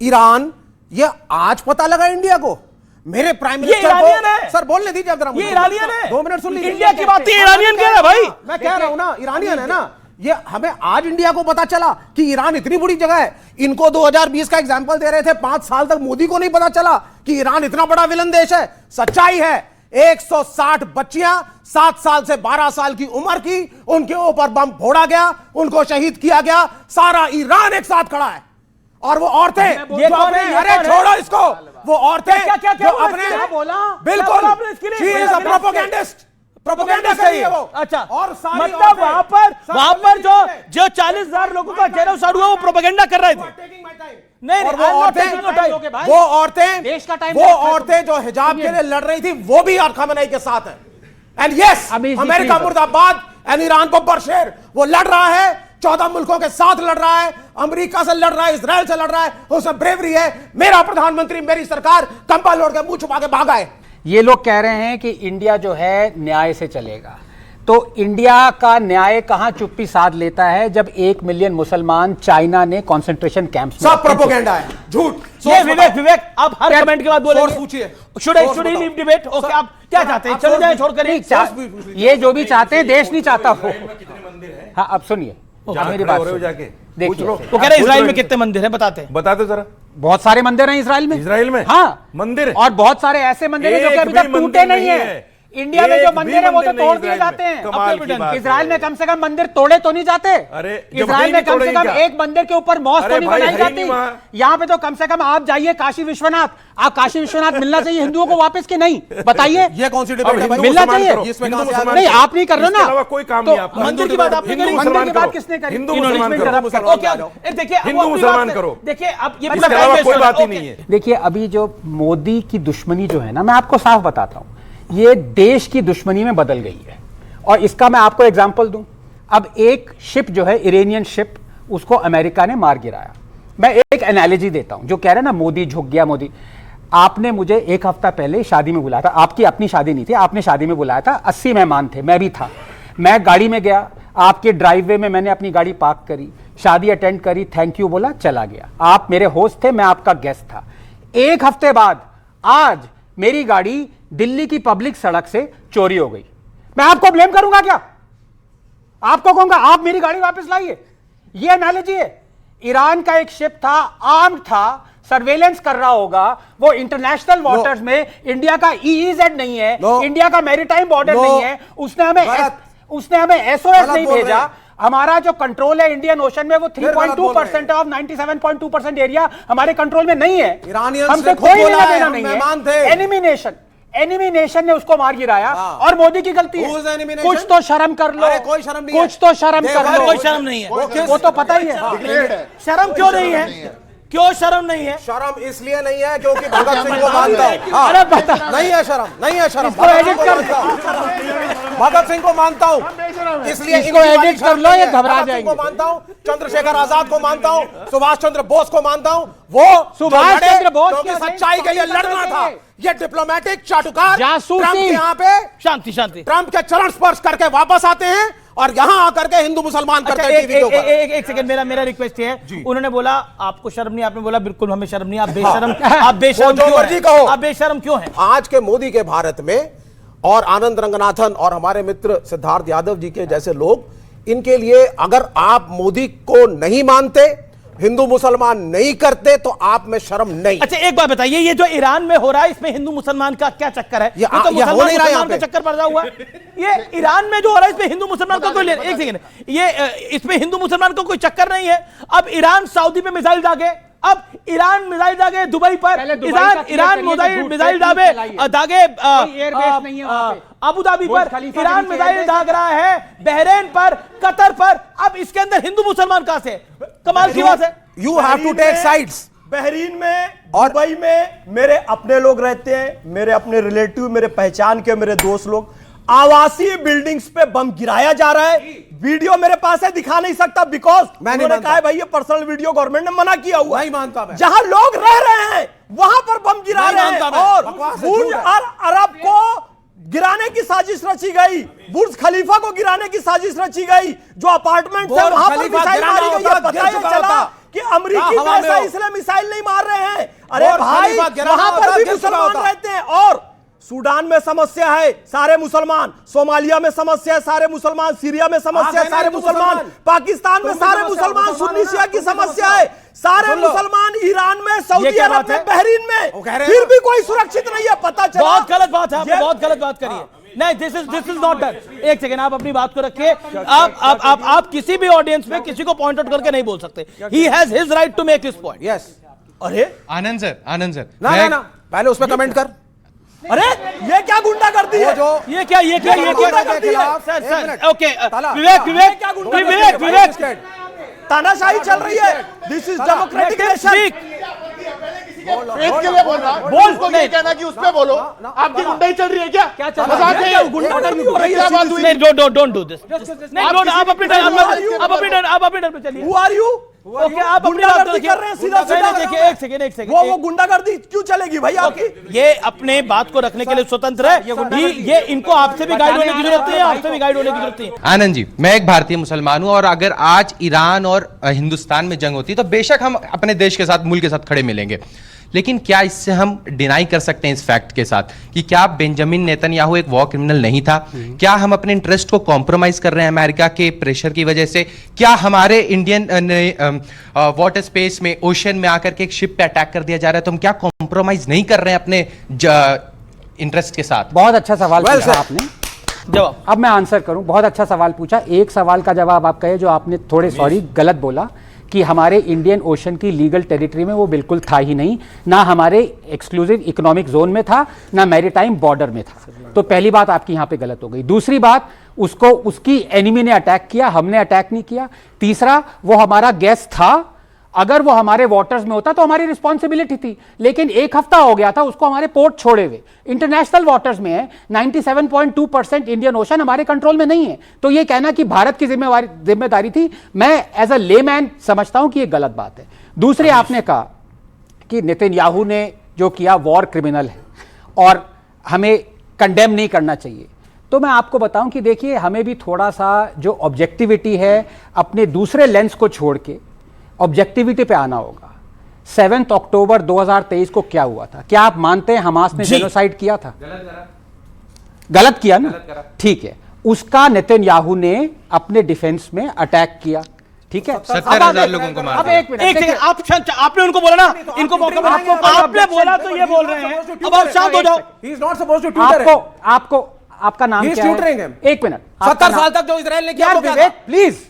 ईरान, ये आज पता लगा इंडिया को। मेरे प्राइम मिनिस्टर को सर बोलने दीजिए जरा, ये ईरानियन है, 2 मिनट सुन लीजिए। इंडिया की बात ईरानियन कह रहा है भाई, मैं कह रहा हूं ना, ईरानियन है ना। ये हमें आज इंडिया को पता चला कि ईरान इतनी बुरी जगह है। इनको 2020 का एग्जांपल दे रहे थे, 5 साल तक मोदी को नहीं पता चला कि ईरान इतना बड़ा विलन देश है। सच्चाई है, 160 बच्चियां 7 साल से 12 साल की उम्र की, उनके ऊपर बम फोड़ा गया, उनको शहीद किया गया, सारा ईरान एक साथ खड़ा है। और वो औरतें जो अपने, अरे छोड़ो इसको, वो औरतें जो अपने बोला, बिल्कुल शी इज अ प्रोपेगेंडिस्ट है वो। अच्छा, और मतलब वहां पर जो 40,000 लोगों का जेनोसाइड हुआ, वो प्रोपेगेंडा कर रहे थे। नहीं, वो औरतें जो हिजाब के लिए लड़ रही थी, वो भी खामेनेई के साथ है। एंड यस, अमेरिका मुर्दाबाद एंड ईरान बब्बर शेर, वो लड़ रहा है, 14 मुल्कों के साथ लड़ रहा है, अमेरिका से लड़ रहा है, इजराइल से लड़ रहा है, उसमें ब्रेवरी है। मेरा प्रधानमंत्री, मेरी सरकार कंबल ओढ़ के मुंह छुपा के भागा है। ये लोग कह रहे हैं कि इंडिया जो है न्याय से चलेगा, तो इंडिया का न्याय कहां चुप्पी साध लेता है जब 1 मिलियन मुसलमान चाइना ने कंसंट्रेशन कैंप्स में। सब प्रोपेगेंडा है, झूठ। विवेक आप हर कमेंट के बाद बोलेंगे, should he leave debate? Okay, आप क्या चाहते हैं, चले जाए छोड़कर? ये जो भी चाहते हैं, देश नहीं चाहता वो। हाँ, अब सुनिए मेरी बात जाके देखिए, वो कह रहे हैं इजराइल में कितने मंदिर हैं, बताते जरा। बहुत सारे मंदिर हैं इजराइल में। इजराइल में हाँ मंदिर, और बहुत सारे ऐसे मंदिर हैं जो कि अभी तक टूटे नहीं है। इंडिया में जो मंदिर है वो तो तोड़ दिए जाते हैं। इजराइल में कम से कम मंदिर तोड़े तो नहीं जाते। इजराइल में कम से कम एक मंदिर के ऊपर मॉस्क तो नहीं बनाई जाती। यहाँ पे तो कम से कम आप जाइए काशी विश्वनाथ, आप काशी विश्वनाथ मिलना चाहिए हिंदुओं को वापस कि नहीं, बताइए। ये कौन सी डिबेट है? मिलना चाहिए। नहीं, आप नहीं कर रहे ना, कोई काम नहीं। आप मंदिर की बात आपने करी, मंदिर की बात किसने करी? हिंदू मुसलमान करो, देखिए हिंदू मुसलमान करो, देखिए अब ये कोई बात ही नहीं है। देखिए अभी जो मोदी की दुश्मनी जो है ना, मैं आपको साफ बताता हूं, ये देश की दुश्मनी में बदल गई है। और इसका मैं आपको एग्जांपल दूं, अब एक शिप जो है इरानियन शिप, उसको अमेरिका ने मार गिराया। मैं एक एनालॉजी देता हूं, जो कह रहे हैं ना मोदी झुक गया मोदी। आपने मुझे एक हफ्ता पहले शादी में बुलाया था, आपकी अपनी शादी नहीं थी, आपने शादी में बुलाया था, 80 मेहमान थे, मैं भी था। मैं गाड़ी में गया, आपके ड्राइववे में मैंने अपनी गाड़ी पार्क करी, शादी अटेंड करी, थैंक यू बोला, चला गया। आप मेरे होस्ट थे, मैं आपका गेस्ट था। एक हफ्ते बाद आज मेरी गाड़ी दिल्ली की पब्लिक सड़क से चोरी हो गई, मैं आपको ब्लेम करूंगा क्या? आपको कहूंगा आप मेरी गाड़ी वापस लाइए। ये एनालॉजी है। ईरान का एक शिप था, आर्म्ड था, सर्वेलेंस कर रहा होगा, वो इंटरनेशनल वाटर्स में, इंडिया का ईईजेड नहीं है, इंडिया का मैरीटाइम बॉर्डर नहीं है, उसने हमें एसओएस नहीं भेजा। हमारा जो कंट्रोल है इंडियन ओशन में वो 3.2% ऑफ 97.2% एरिया हमारे कंट्रोल में नहीं है। हमसे कोई लेना देना नहीं है। एनिमी नेशन ने उसको मार गिराया और मोदी की गलती है। कुछ तो शर्म कर लो, कोई शर्म नहीं है। कुछ तो शर्म कर लो। कोई शर्म नहीं है, वो तो पता ही है। शर्म क्यों नहीं है? क्यों शर्म नहीं है? शर्म इसलिए नहीं है क्योंकि भगत सिंह को मानता हूं। अरे बता, नहीं है शर्म, नहीं है शर्म। भगत सिंह को मानता हूं, इसलिए इसको एडिट कर लो, ये घबरा जाएंगे। को मानता हूं, चंद्रशेखर आजाद को मानता हूं, सुभाष चंद्र बोस को मानता हूं। वो सुभाष चंद्र बोस की सच्चाई के लिए लड़ना था। ये डिप्लोमेटिक चाटुकार जासूसी, ट्रंप के यहाँ पे शांति शांति ट्रंप के चरण स्पर्श करके वापस आते हैं और यहां आकर के हिंदू मुसलमान करते हैं। एक सेकंड, मेरा रिक्वेस्ट है। उन्होंने बोला आपको शर्म नहीं, आपने बोला बिल्कुल हमें शर्म नहीं। आप बेशर्म, आप बेशर्म क्यों हैं? आप बेशर्म क्यों हैं? आज के मोदी के भारत में और आनंद रंगनाथन और हमारे मित्र सिद्धार्थ यादव जी के जैसे लोग, इनके लिए अगर आप मोदी को नहीं मानते, हिंदू मुसलमान नहीं करते, तो आप में शर्म नहीं। अच्छा एक बात बताइए, ये जो ईरान में हो रहा है इसमें हिंदू मुसलमान का क्या चक्कर है? ये तो मुसलमान का चक्कर पड़ रहा हुआ है। ये ईरान में जो हो रहा है इसमें हिंदू मुसलमान का कोई, एक सेकंड, ये इसमें हिंदू मुसलमान का कोई चक्कर नहीं है। अब ईरान सऊदी पे मिसाइल दागे, अब ईरान मिसाइल दागे दुबई पर, ईरान मिसाइल दागे अबू धाबी पर, ईरान मिसाइल दाग रहा है बहरीन पर, कतर पर। अब इसके अंदर हिंदू मुसलमान कहां से? कमाल की बात है। You have to take sides. Bahrain में और दुबई में मेरे अपने लोग रहते हैं, मेरे अपने रिलेटिव, मेरे पहचान के, मेरे दोस्त लोग। आवासीय बिल्डिंग्स पे बम गिराया जा रहा है। वीडियो मेरे पास है, दिखा नहीं सकता बिकॉज उन्होंने कहा है भाई ये पर्सनल वीडियो गवर्नमेंट ने मना किया हुआ। नहीं मानता मैं। जहां लोग रह रहे हैं वहां पर बम गिरा रहे हैं और बुर्ज अरब को गिराने की साजिश रची गई, बुर्ज खलीफा को गिराने की साजिश रची गई, जो अपार्टमेंट है वहां पर मिसाइल मारी गई है। पता ही चला कि अमेरिकी पैसा इसलिए मिसाइल नहीं मार रहे हैं। अरे भाई वहां पर भी मुसलमान रहते हैं। और सूडान में समस्या है, सारे मुसलमान। सोमालिया में समस्या है, सारे मुसलमान। सीरिया में समस्या है, सारे मुसलमान। पाकिस्तान में सारे मुसलमान। सुन्नी शिया की समस्या है, सारे मुसलमान। ईरान में, सऊदी अरब में, बहरीन में, फिर भी कोई सुरक्षित नहीं है। पता चला बहुत गलत बात है, आपने बहुत गलत बात करी है। नहीं, दिस इज नॉट डन। एक सेकंड, आप अपनी बात को रखिए। आप किसी भी ऑडियंस में किसी को पॉइंट आउट करके नहीं बोल सकते। He has his right to make his point. Yes. अरे आनंद सर ना पहले उसमें कमेंट कर। अरे ये क्या गुंडा करती है? ये क्या करती है? सर ओके, विवेक तानाशाही चल रही है। This is democratic nation. Faith के लिए बोल रहा बोल को नहीं कहना कि उस पे बोलो। आपकी गुंडाई चल रही है क्या? क्या चल रहा है? Don't do this. नहीं, डोंट। आप अपने टर्न पे चलिए। Who are you? ओके, आप अपनी बात कर रहे हैं सीधा सीधा। देखिए एक सेकंड, वो गुंडागर्दी क्यों चलेगी भाई आपकी? ये अपने बात को रखने के लिए स्वतंत्र है। ये इनको आपसे भी गाइड होने की जरूरत है, आपसे भी गाइड होने की जरूरत है। आनंद जी, मैं एक भारतीय मुसलमान हूं और अगर आज ईरान और हिंदुस्तान में जंग होती तो बेशक हम अपने देश के साथ, मुल्क के साथ खड़े मिलेंगे। लेकिन क्या इससे हम डिनाई कर सकते हैं इस फैक्ट के साथ कि क्या बेंजामिन नेतन्याहू एक वॉर क्रिमिनल नहीं था? क्या हम अपने इंटरेस्ट को कॉम्प्रोमाइज कर रहे हैं अमेरिका के प्रेशर की वजह से? क्या हमारे इंडियन वाटर स्पेस में, ओशन में आकर के एक शिप पे अटैक कर दिया जा रहा है तो हम क्या कॉम्प्रोमाइज नहीं कर रहे हैं अपने इंटरेस्ट के साथ। बहुत अच्छा सवाल पूछा आपने, जवाब अब मैं आंसर करूं। बहुत अच्छा सवाल पूछा। एक सवाल का जवाब आप कहे जो आपने थोड़े सॉरी गलत बोला कि हमारे इंडियन ओशन की लीगल टेरिटरी में वो बिल्कुल था ही नहीं, ना हमारे एक्सक्लूसिव इकोनॉमिक जोन में था, ना मैरीटाइम बॉर्डर में था। तो पहली बात आपकी यहां पे गलत हो गई। दूसरी बात, उसको उसकी एनिमी ने अटैक किया, हमने अटैक नहीं किया। तीसरा, वो हमारा गेस्ट था, अगर वो हमारे वाटर्स में होता तो हमारी रिस्पॉन्सिबिलिटी थी, लेकिन एक हफ्ता हो गया था उसको हमारे पोर्ट छोड़े हुए। इंटरनेशनल वाटर्स में है, 97.2% इंडियन ओशन हमारे कंट्रोल में नहीं है। तो ये कहना कि भारत की जिम्मेदारी थी, मैं एज अ लेमैन समझता हूं कि ये गलत बात है। दूसरी, आपने कहा कि नेतन्याहू ने जो किया वॉर क्रिमिनल है और हमें कंडेम नहीं करना चाहिए। तो मैं आपको बताऊं कि देखिए, हमें भी थोड़ा सा जो ऑब्जेक्टिविटी है अपने दूसरे लेंस को छोड़ के ऑब्जेक्टिविटी पे आना होगा। 7 अक्टूबर 2023 को क्या हुआ था? क्या आप मानते हैं हमास ने जेनोसाइड किया था? गलत किया ना? ठीक है, उसका नेतन्याहू ने अपने डिफेंस में अटैक किया। ठीक है, 70,000 लोगों को मारा। अब एक मिनट, आपने उनको बोला ना, इनको मौका मिला, आपने बोला तो ये बोल रहे हैं, अब आप शांत हो जाओ। He is not supposed to tutor him. आपको आपका नाम He is क्या है? tutoring him. एक मिनट, 70 साल तक जो इजराइल ने किया वो क्या था? विवेक प्लीज,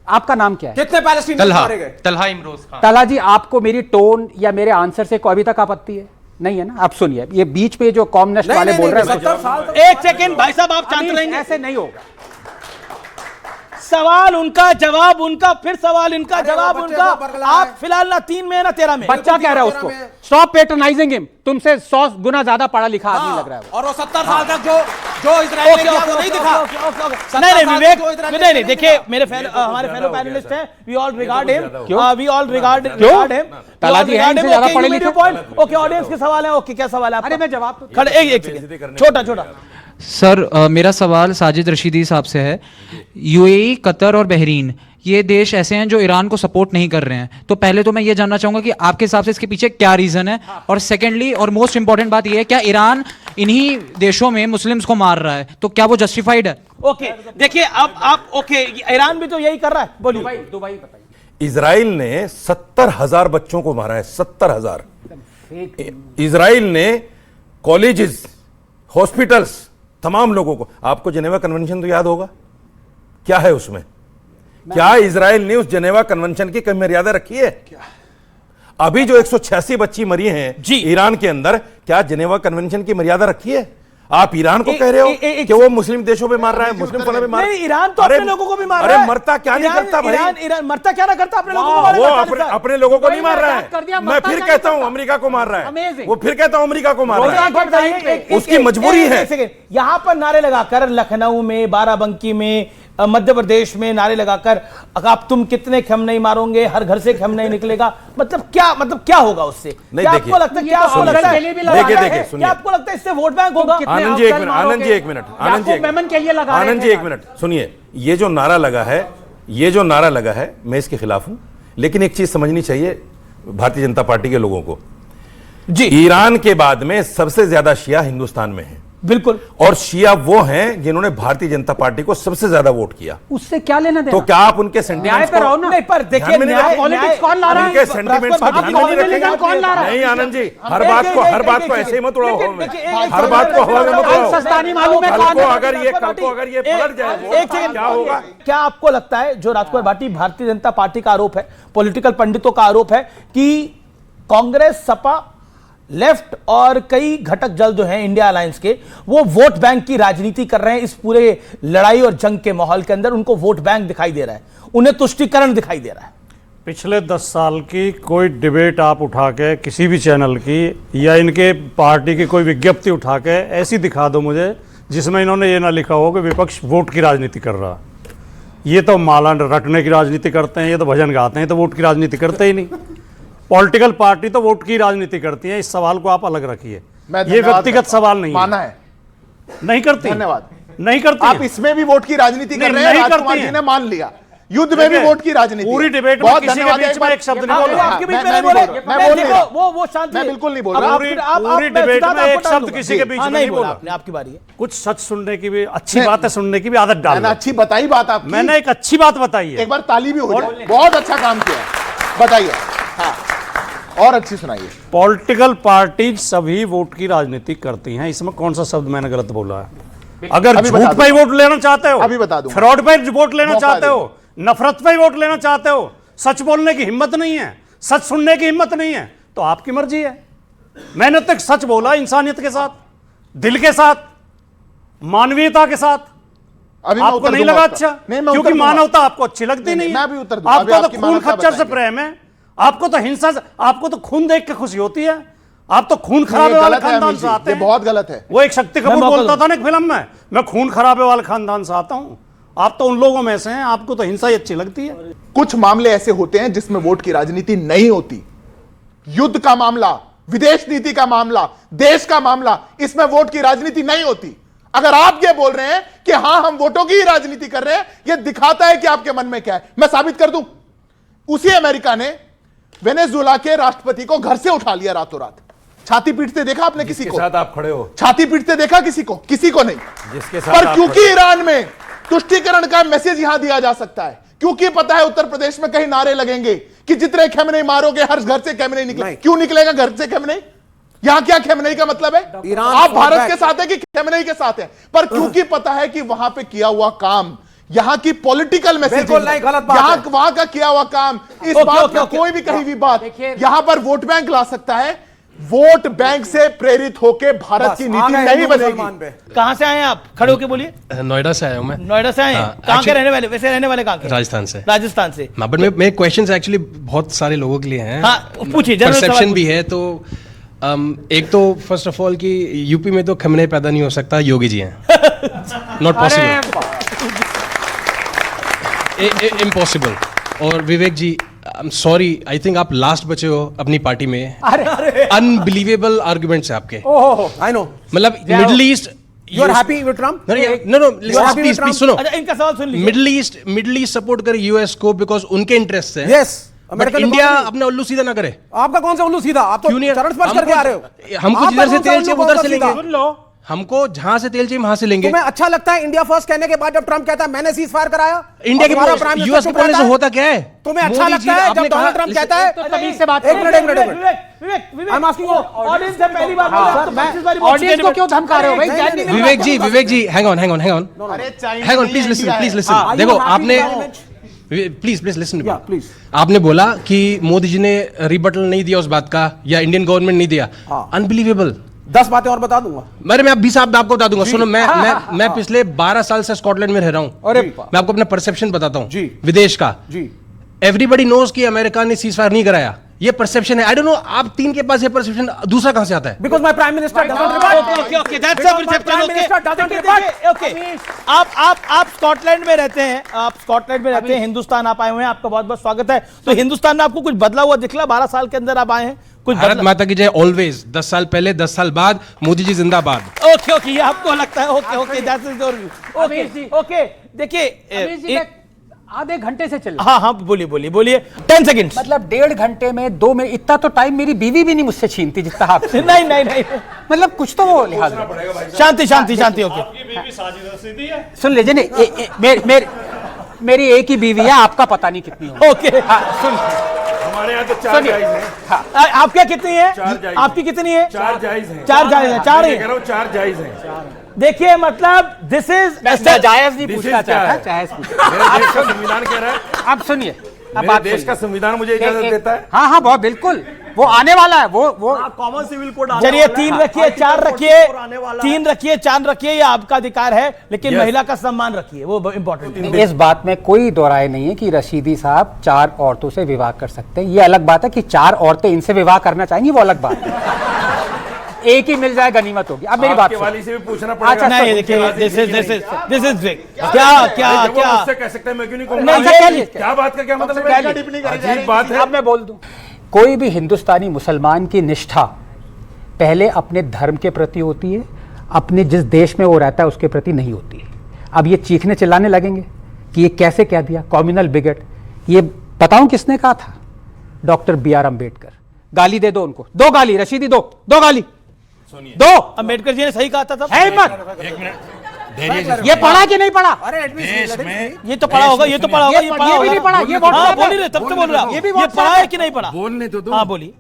आपका नाम क्या है? कितने पैलेस्टीनियंस मारे गए? तलहा इमरोज खान। तला जी, आपको मेरी टोन या मेरे आंसर से कोई अभी तक आपत्ति है? नहीं है ना? आप सुनिए, ये बीच पे जो कॉमनेस्ट वाले बोल रहे हैं, एक सेकेंड भाई साहब, आप शांत रहेंगे? ऐसे नहीं होगा। सवाल उनका, जवाब उनका, फिर सवाल इनका, जवाब उनका। आप फिलहाल ना 3 में ना 13 में। बच्चा कह रहा है उसको, स्टॉप पेट्रोनाइजिंग हिम। तुमसे 100 गुना ज्यादा पढ़ा लिखा आदमी लग रहा है वो। और वो 70 साल तक जो इजराइल ने किया वो नहीं दिखा। नहीं विवेक, नहीं देखिए, मेरे हमारे फेलो पैनलिस्ट हैं, we all regard him, we all regard him. तालाजी हैं, इनसे ज्यादा पढ़े लिखे। ओके, ऑडियंस के सवाल है। ओके, क्या सवाल है? अरे मैं जवाब तो खड़े, एक सेकंड, छोटा सर, मेरा सवाल साजिद रशीदी साहब से है। यूएई, कतर और बहरीन, ये देश ऐसे हैं जो ईरान को सपोर्ट नहीं कर रहे हैं। तो पहले तो मैं ये जानना चाहूंगा कि आपके हिसाब से इसके पीछे क्या रीजन है, और सेकेंडली और मोस्ट इंपॉर्टेंट बात ये है, क्या ईरान इन्हीं देशों में मुस्लिम्स को मार रहा है, तो क्या वो जस्टिफाइड है? ओके, देखिए, अब आप ओके, ईरान भी तो यही कर रहा है। बोलिए। दुबई बताइए। इजराइल ने 70,000 बच्चों को मारा है, 70,000। इजराइल ने कॉलेजेस, हॉस्पिटल्स, तमाम लोगों को। आपको जेनेवा कन्वेंशन तो याद होगा, क्या है उसमें? क्या इजराइल ने उस जेनेवा कन्वेंशन की कई मर्यादा रखी है? अभी जो 186 बच्ची मरी हैं ईरान के अंदर, क्या जेनेवा कन्वेंशन की मर्यादा रखी है? आप ईरान को कह रहे हो कि वो मुस्लिम देशों पे मार रहा है, मुस्लिम फलों पे मार रहा है? ईरान तो अपने लोगों को भी मार रहा है। अरे मरता क्या नहीं करता भाई? ईरान मरता क्या ना करता, अपने लोगों को वो अपने लोगों को नहीं मार रहा है। मैं फिर कहता हूं अमेरिका को मार रहा है, वो फिर कहता हूं अमेरिका को मार रहा है, उसकी मजबूरी है। यहां पर नारे लगाकर, लखनऊ में, बाराबंकी में, मध्य प्रदेश में नारे लगाकर, आप तुम कितने खम नहीं मारोगे, हर घर से खम नहीं निकलेगा, मतलब क्या होगा उससे? क्या आपको लगता है, क्या आपको लगता है, क्या आपको लगता है इससे वोट बैंक होगा? आनंद जी एक मिनट सुनिए। ये जो नारा लगा है, मैं इसके खिलाफ हूं, लेकिन एक चीज समझनी चाहिए भारतीय जनता पार्टी के लोगों को जी। ईरान के बाद में सबसे ज्यादा शिया हिंदुस्तान में है, बिल्कुल, और शिया वो हैं जिन्होंने भारतीय जनता पार्टी को सबसे ज्यादा वोट किया। उससे क्या लेना देना? तो क्या आप उनके सेंटिमेंट्स पे रहो ना? नहीं, पर देखिए, पॉलिटिक्स कौन ला रहा है? उनके सेंटिमेंट्स को ध्यान में नहीं रखेंगे? कौन ला रहा है? नहीं आनंद जी, हर बात को ऐसे ही मत उड़ाओ, हर बात को हवा में मत उड़ाओ। सस्तानी मालूम है कल को अगर ये पलट जाए, क्या होगा? क्या आपको लगता है, जो राजकुमार भाटी, भारतीय जनता पार्टी का आरोप है, पॉलिटिकल पंडितों का आरोप है कि कांग्रेस, सपा, लेफ्ट और कई घटक दल जो हैं इंडिया अलायंस के, वो वोट बैंक की राजनीति कर रहे हैं इस पूरे लड़ाई और जंग के माहौल के अंदर? उनको वोट बैंक दिखाई दे रहा है, उन्हें तुष्टीकरण दिखाई दे रहा है। पिछले 10 साल की कोई डिबेट आप उठा के किसी भी चैनल की, या इनके पार्टी की कोई विज्ञप्ति उठा के ऐसी दिखा दो मुझे जिसमें इन्होंने ये ना लिखा हो कि विपक्ष वोट की राजनीति कर रहा है। ये तो माला रटने की राजनीति करते हैं, ये तो भजन गाते हैं, तो वोट की राजनीति करते ही नहीं। पॉलिटिकल पार्टी तो वोट की राजनीति करती है, इस सवाल को आप अलग रखिए। ये व्यक्तिगत सवाल नहीं माना है, नहीं करती। धन्यवाद। नहीं करती। आप इसमें भी वोट की राजनीति कर रहे हैं, राजकुमार जी ने मान लिया। युद्ध में भी वोट की राजनीति, पूरी डिबेट में किसी के बीच में एक शब्द नहीं बोला। आपके बीच में नहीं बोले, वो शांति, मैं बिल्कुल नहीं बोल रहा। पूरी डिबेट में एक शब्द किसी के बीच में नहीं बोला। आपकी बारी है। कुछ सच सुनने की भी, अच्छी बातें सुनने की भी आदत डाल। मैंने अच्छी बताई बात आपकी, मैंने एक अच्छी बात बताई है, एक बार ताली भी हो जाए। बहुत अच्छा काम किया, बताइए। हाँ, और अच्छी सुनाइए। पॉलिटिकल पार्टी सभी वोट की राजनीति करती हैं, इसमें कौन सा शब्द मैंने गलत बोला है? अगर झूठ पे ही वोट लेना चाहते हो, अभी बता दूं, फ्रॉड पे वोट लेना चाहते हो, नफरत पे वोट लेना चाहते हो, सच बोलने की हिम्मत नहीं है, सच सुनने की हिम्मत नहीं है, तो आपकी मर्जी है। मैंने तक सच बोला, इंसानियत के साथ, दिल के साथ, मानवीयता के साथ। आपको नहीं लगा अच्छा? क्योंकि मानवता आपको अच्छी लगती नहीं है। मैं भी उत्तर दूंगा। आपको तो खून खच्चर से प्रेम है, आपको तो हिंसा से, आपको तो खून देख के खुशी होती है। आप तो खून खराबे वाले खानदान से आते हैं। बहुत गलत है। वो एक शक्ति कपूर बोलता था ना एक फिल्म में, मैं खून खराबे वाले खानदान से आता हूं। आप तो उन लोगों में से हैं, आपको तो हिंसा ही अच्छी लगती है। कुछ मामले ऐसे होते हैं जिसमें वोट की राजनीति नहीं होती। युद्ध का मामला, विदेश नीति का मामला, देश का मामला, इसमें वोट की राजनीति नहीं होती। अगर आप ये बोल रहे हैं कि हां हम वोटों की ही राजनीति कर रहे हैं, यह दिखाता है कि आपके मन में क्या है। मैं साबित कर दूं, उसी अमेरिका ने वेनेजुएला के राष्ट्रपति को घर से उठा लिया रातों रात। छाती पीटते देखा आपने किसी को? साथ आप खड़े हो, छाती पीटते देखा किसी को? किसी को नहीं। जिसके साथ पर क्योंकि ईरान में तुष्टीकरण का मैसेज यहां दिया जा सकता है, क्योंकि पता है उत्तर प्रदेश में कहीं नारे लगेंगे कि जितने खेमनेई मारोगे हर घर से खेमनेई निकले। क्यों निकलेगा घर से खेमनेई? यहां क्या खेमनेई का मतलब है? आप भारत के साथ है कि खेमनेई के साथ है? पर क्योंकि पता है कि वहां पे किया हुआ काम यहां की पॉलिटिकल मैसेज, वहां का किया हुआ काम, इस बात का कोई भी कहीं भी बात यहां पर वोट बैंक ला सकता है। वोट बैंक से प्रेरित होकर भारत की नीति नहीं बनेगी। कहां से आए हैं आप? खड़े होकर बोलिए। नोएडा से आया हूं मैं। नोएडा से आए हैं? कहां के रहने वाले? वैसे रहने वाले कहां के? राजस्थान से। राजस्थान से। बट मेरे क्वेश्चंस एक्चुअली बहुत सारे लोगों के लिए हैं। पूछिए। परसेप्शन भी है। तो एक तो फर्स्ट ऑफ ऑल कि यूपी में तो खमने पैदा नहीं हो सकता, योगी जी हैं। Not possible, impossible. और Vivek ji, I am sorry, I think आप लास्ट बचे हो अपनी पार्टी में। अनबिलीवेबल आर्गुमेंट्स है आपके। I know. मतलब Middle East, you are happy with Trump? No, please सुनो। अच्छा, इनका सवाल सुन लीजिए। मिडिल ईस्ट सपोर्ट करे यूएस को बिकॉज उनके इंटरेस्ट है। यस। इंडिया अपना उल्लू सीधा ना करे। आपका कौन सा उल्लू सीधा? आप तो चरण स्पर्श करके आ रहे हो। हमको जिधर से तेल चाहिए उधर से लेंगे। हमको जहां से तेल चाहिए वहां से लेंगे। तुम्हें अच्छा लगता है इंडिया फर्स्ट कहने के बाद जब ट्रम्प कहता है मैंने सीज फायर कराया? इंडिया के यूएस के पॉलिसी होता क्या है? तुम्हें अच्छा लगता है जब डोनाल्ड ट्रम्प कहता है? तमीज से बात। एक minute. I am asking audience से पहली बार ऑडियंस को क्यों धमका रहे हो भाई? विवेक जी, हैंग ऑन, प्लीज लिसन। देखो आपने, प्लीज लिसन प्लीज। आपने बोला कि मोदी जी ने रिबटल नहीं दिया उस बात का, या इंडियन गवर्नमेंट नहीं दिया। अनबिलीवेबल। 10 बातें और बता दूंगा। मैं 20 आपको बता दूंगा। सुनो, मैं पिछले 12 साल से स्कॉटलैंड में रह रहा हूं। मैं आपको अपना परसेप्शन बताता हूं विदेश का। एवरीबॉडी नोज कि अमेरिका ने सीज फायर नहीं कराया, ये परसेप्शन है। आई डोंट नो, आप तीन के पास ये परसेप्शन दूसरा कहां से आता है? Because my prime minister doesn't रिबट। Okay, that's a perception. Okay, आप स्कॉटलैंड में रहते हैं, हिंदुस्तान आप आए हुए हैं, आपका बहुत बहुत स्वागत है। तो हिंदुस्तान में आपको कुछ बदला हुआ दिखला? 12 साल के अंदर आप आए हैं, कुछ भारत माता की जय ऑलवेज। 10 साल पहले, 10 साल बाद, मोदी जी जिंदाबाद। ओके, ये आपको लगता है? Okay, that's your view. Okay, देखिए आधे घंटे से चल। हाँ, बोलिए 10 सेकंड्स। मतलब 1.5 घंटे में 2 मिनट, इतना तो टाइम मेरी बीवी भी नहीं मुझसे छीनती जितना आप। नहीं, मतलब कुछ तो वो लिहाज। शांति। ओके, सुन लीजिए, नहीं मेरी एक ही बीवी है, आपका पता नहीं कितनी हो। ओके, सुन, हमारे यहाँ तो 4 जायज हैं। आपका कितनी है? आपकी कितनी है? 4 जायज हैं। 4 जायज हैं। 4 जायज हैं। देखिए, मतलब दिस इज जायज नहीं पूछना चाहता, जायज संविधान कह रहा है। आप सुनिए, अब देश का संविधान मुझे इजाजत देता है। हाँ, बहुत बिल्कुल, वो आने वाला है। वो कॉमन सिविल कोड। चलिए, 3 रखिए, 4 रखिए, 3 रखिए, 4 रखिए, ये आपका अधिकार है, लेकिन महिला का सम्मान रखिए, वो इंपॉर्टेंट है। इस बात में कोई दो राय नहीं है कि रशीदी साहब 4 औरतों से विवाह कर सकते हैं। ये अलग बात है कि 4 औरतें इनसे विवाह करना चाहेंगी, वो अलग बात है। एक ही मिल जाए गनीमत होगी। अब मेरी बात वाली से भी पूछना पड़ेगा। नहीं, देखिए, दिस इज क्या उससे कह सकते हैं, मैं क्यों नहीं कहूंगा? क्या बात का क्या मतलब है? अजीब बात है। अब मैं बोल दूं, कोई भी हिंदुस्तानी मुसलमान की निष्ठा पहले अपने धर्म के प्रति होती है, अपने जिस देश में वो रहता है उसके प्रति नहीं होती है। अब ये चीखने चिल्लाने लगेंगे कि ये कैसे कह दिया, कम्युनल बिगट। ये बताऊं किसने कहा था? Doctor BR Ambedkar. गाली दे दो उनको, 2 गाली, रशीदी दो गाली, 2। अम्बेडकर जी ने सही कहा था। है मत। एक मिनट, ये पढ़ा कि नहीं पढ़ा? अरे देश में ये तो पढ़ा होगा, ये भी नहीं पढ़ा, ये भी नहीं पढ़ा, ये बोल रहा, ये पढ़ा है कि नहीं पढ़ा? बोलने तो दो। हाँ, बोलिए।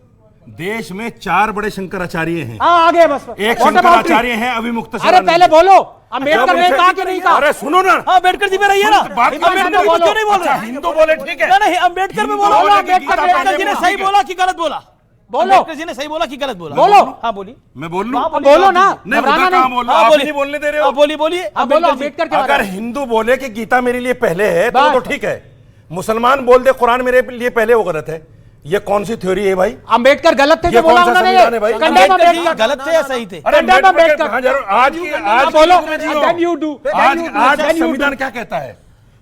देश में 4 बड़े शंकराचार्य हैं। आगे बस एक शंकराचार्य हैं अभिमुक्त। अरे पहले बोलो, अम्बेडकर ने कहा कि नहीं कहा? अरे सुनो ना, अम्बेडकर जी में रहिए ना, अम्बेडकर क्यों नहीं बोल रहे? हिंदू बोले ठीक है, नहीं अम्बेडकर में बोलो। अम्बेडकर जी ने सही बोला कि गलत बोला? बोलो, अम्बेडकर जी ने सही बोला कि गलत बोला? बोलो। हाँ बोली, मैं बोल लूं? बोलो ना, नहीं आप नहीं बोलने दे रहे हो। बोलिए बोलिए। अम्बेडकर के अगर हिंदू बोले कि गीता मेरे लिए पहले है तो ठीक है, मुसलमान बोल दे कुरान मेरे लिए पहले, वो गलत है। ये कौन सी थ्योरी है भाई? अम्बेडकर गलत थे जो बोला उन्होंने? अम्बेडकर गलत थे या सही थे? आज संविधान क्या कहता है?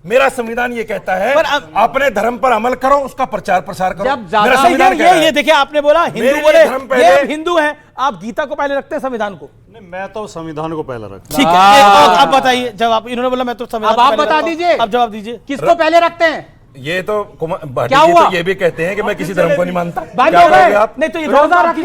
मेरा संविधान ये कहता है अपने धर्म पर अमल करो, उसका प्रचार प्रसार करो। मेरा संविधान ये देखिए, आपने बोला हिंदू बोले, ये हिंदू है, आप गीता को पहले रखते हैं संविधान को? नहीं, मैं तो संविधान को पहले रखता। ठीक है, अब बताइए जवाब। इन्होंने बोला मैं तो संविधान, अब आप बता दीजिए, अब जवाब दीजिए, किसको पहले रखते हैं? ये तो क्या हुआ? तो ये भी कहते हैं कि मैं किसी धर्म को नहीं मानता। बंद हो गए आप? नहीं तो ये रोजा रखिए,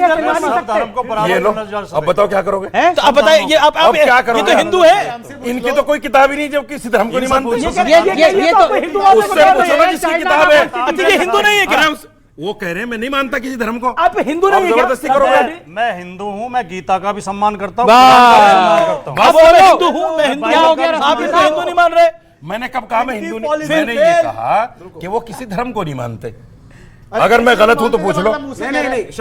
ये लो, अब बताओ क्या करोगे? तो अब बताइए, ये आप क्या करोगे? ये तो हिंदू है, इनकी तो कोई किताब ही नहीं जो किसी धर्म को नहीं मानते। ये तो उससे पूछो ना जिसकी किताब है। अच्छा ये हिंदू नहीं है क्या? वो कह रहे हैं मैं नहीं मानता किसी धर्म को। आप हिंदू नहीं है क्या? जबरदस्ती करोगे? मैं हिंदू हूँ, मैं गीता का भी सम्मान करता हूँ। आप हिंदू हूँ, मैं हिंदू, आप हिंदू नहीं मान रहे? मैंने कब कहा मैं हिंदू नहीं? मैंने ये कहा कि वो किसी धर्म को नहीं मानते। अगर मैं गलत हूं तो पूछ लो।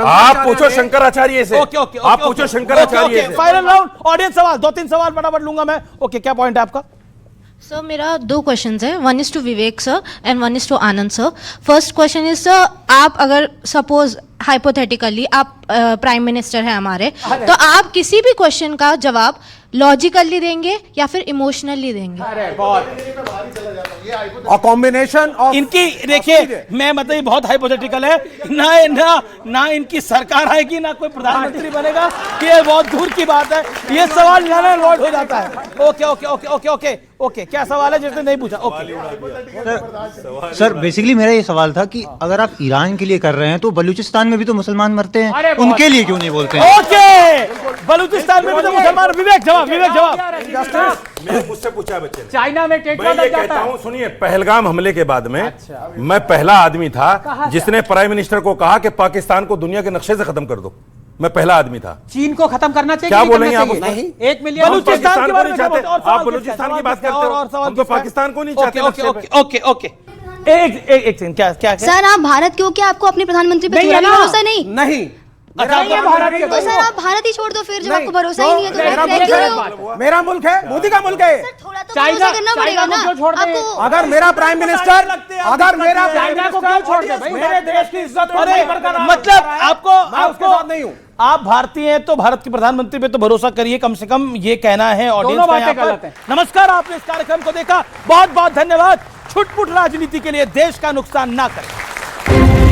आप पूछो शंकराचार्य से। आप पूछो शंकराचार्य से। फाइनल राउंड, ऑडियंस सवाल, 2-3 सवाल फटाफट लूंगा मैं। ओके, क्या पॉइंट है आपका? सर मेरा 2 क्वेश्चंस है, one is to Vivek sir and one is to Anand sir. First question is sir, आप अगर सपोज हाइपोथेटिकली आप प्राइम मिनिस्टर हैं हमारे, तो आप किसी भी क्वेश्चन का जवाब लॉजिकली देंगे या फिर इमोशनली देंगे? अरे बहुत कॉम्बिनेशन ऑफ इनकी देखिए, मैं मतलब ये बहुत हाइपोथेटिकल है ना इनकी सरकार आएगी ना कोई प्रधानमंत्री बनेगा, ये बहुत दूर की बात है। ये सवाल यहाँ अवॉइड हो जाता है। Okay okay okay okay okay okay, क्या सवाल है जिसने नहीं पूछा? ओके सर बेसिकली मेरा ये सवाल था कि अगर आप ईरान के लिए कर रहे हैं तो बलूचिस्तान में भी तो मुसलमान मरते हैं, उनके लिए क्यों नहीं बोलते हैं? ओके, बलूचिस्तान में भी तो मुसलमान। विवेक जवाब, विवेक जवाब। मैंने मुझसे पूछा बच्चे ने। चाइना में मैं ये कहता हूँ, सुनिए, पहलगाम हमले के बाद में मैं पहला आदमी था जिसने प्राइम मिनिस्टर को कहा कि पाकिस्तान को दुनिया के नक्शे से खत्म कर दो। मैं पहला आदमी था। चीन को खत्म करना चाहिए? क्या बोलेंगे आप? नहीं, 1 मिलियन बलूचिस्तान को नहीं चाहते आप? बलूचिस्तान की बात करते हो, हम तो पाकिस्तान को नहीं चाहते। ओके ओके, एक सेकंड, क्या सर आप भारत के हो, क्या आपको अपने प्रधानमंत्री पे थोड़ा भी भरोसा नहीं? नहीं तो सर आप भारत ही छोड़ दो फिर, जब आपको भरोसा ही नहीं है तो मेरा मुल्क है, मोदी का मुल्क है। थोड़ा तो भरोसा करना पड़ेगा ना आपको। अगर मेरा प्राइम मिनिस्टर, अगर मेरा चाइना को क्यों छोड़ दे भाई? मेरे देश की इज्जत को मतलब आपको नहीं हूँ। आप भारतीय हैं तो भारत के प्रधानमंत्री पे तो भरोसा करिए, कम से कम ये कहना है ऑडियंस का यहाँ पर। नमस्कार, आपने इस कार्यक्रम को देखा, बहुत बहुत धन्यवाद। छुटपुट राजनीति के लिए देश का नुकसान ना करें।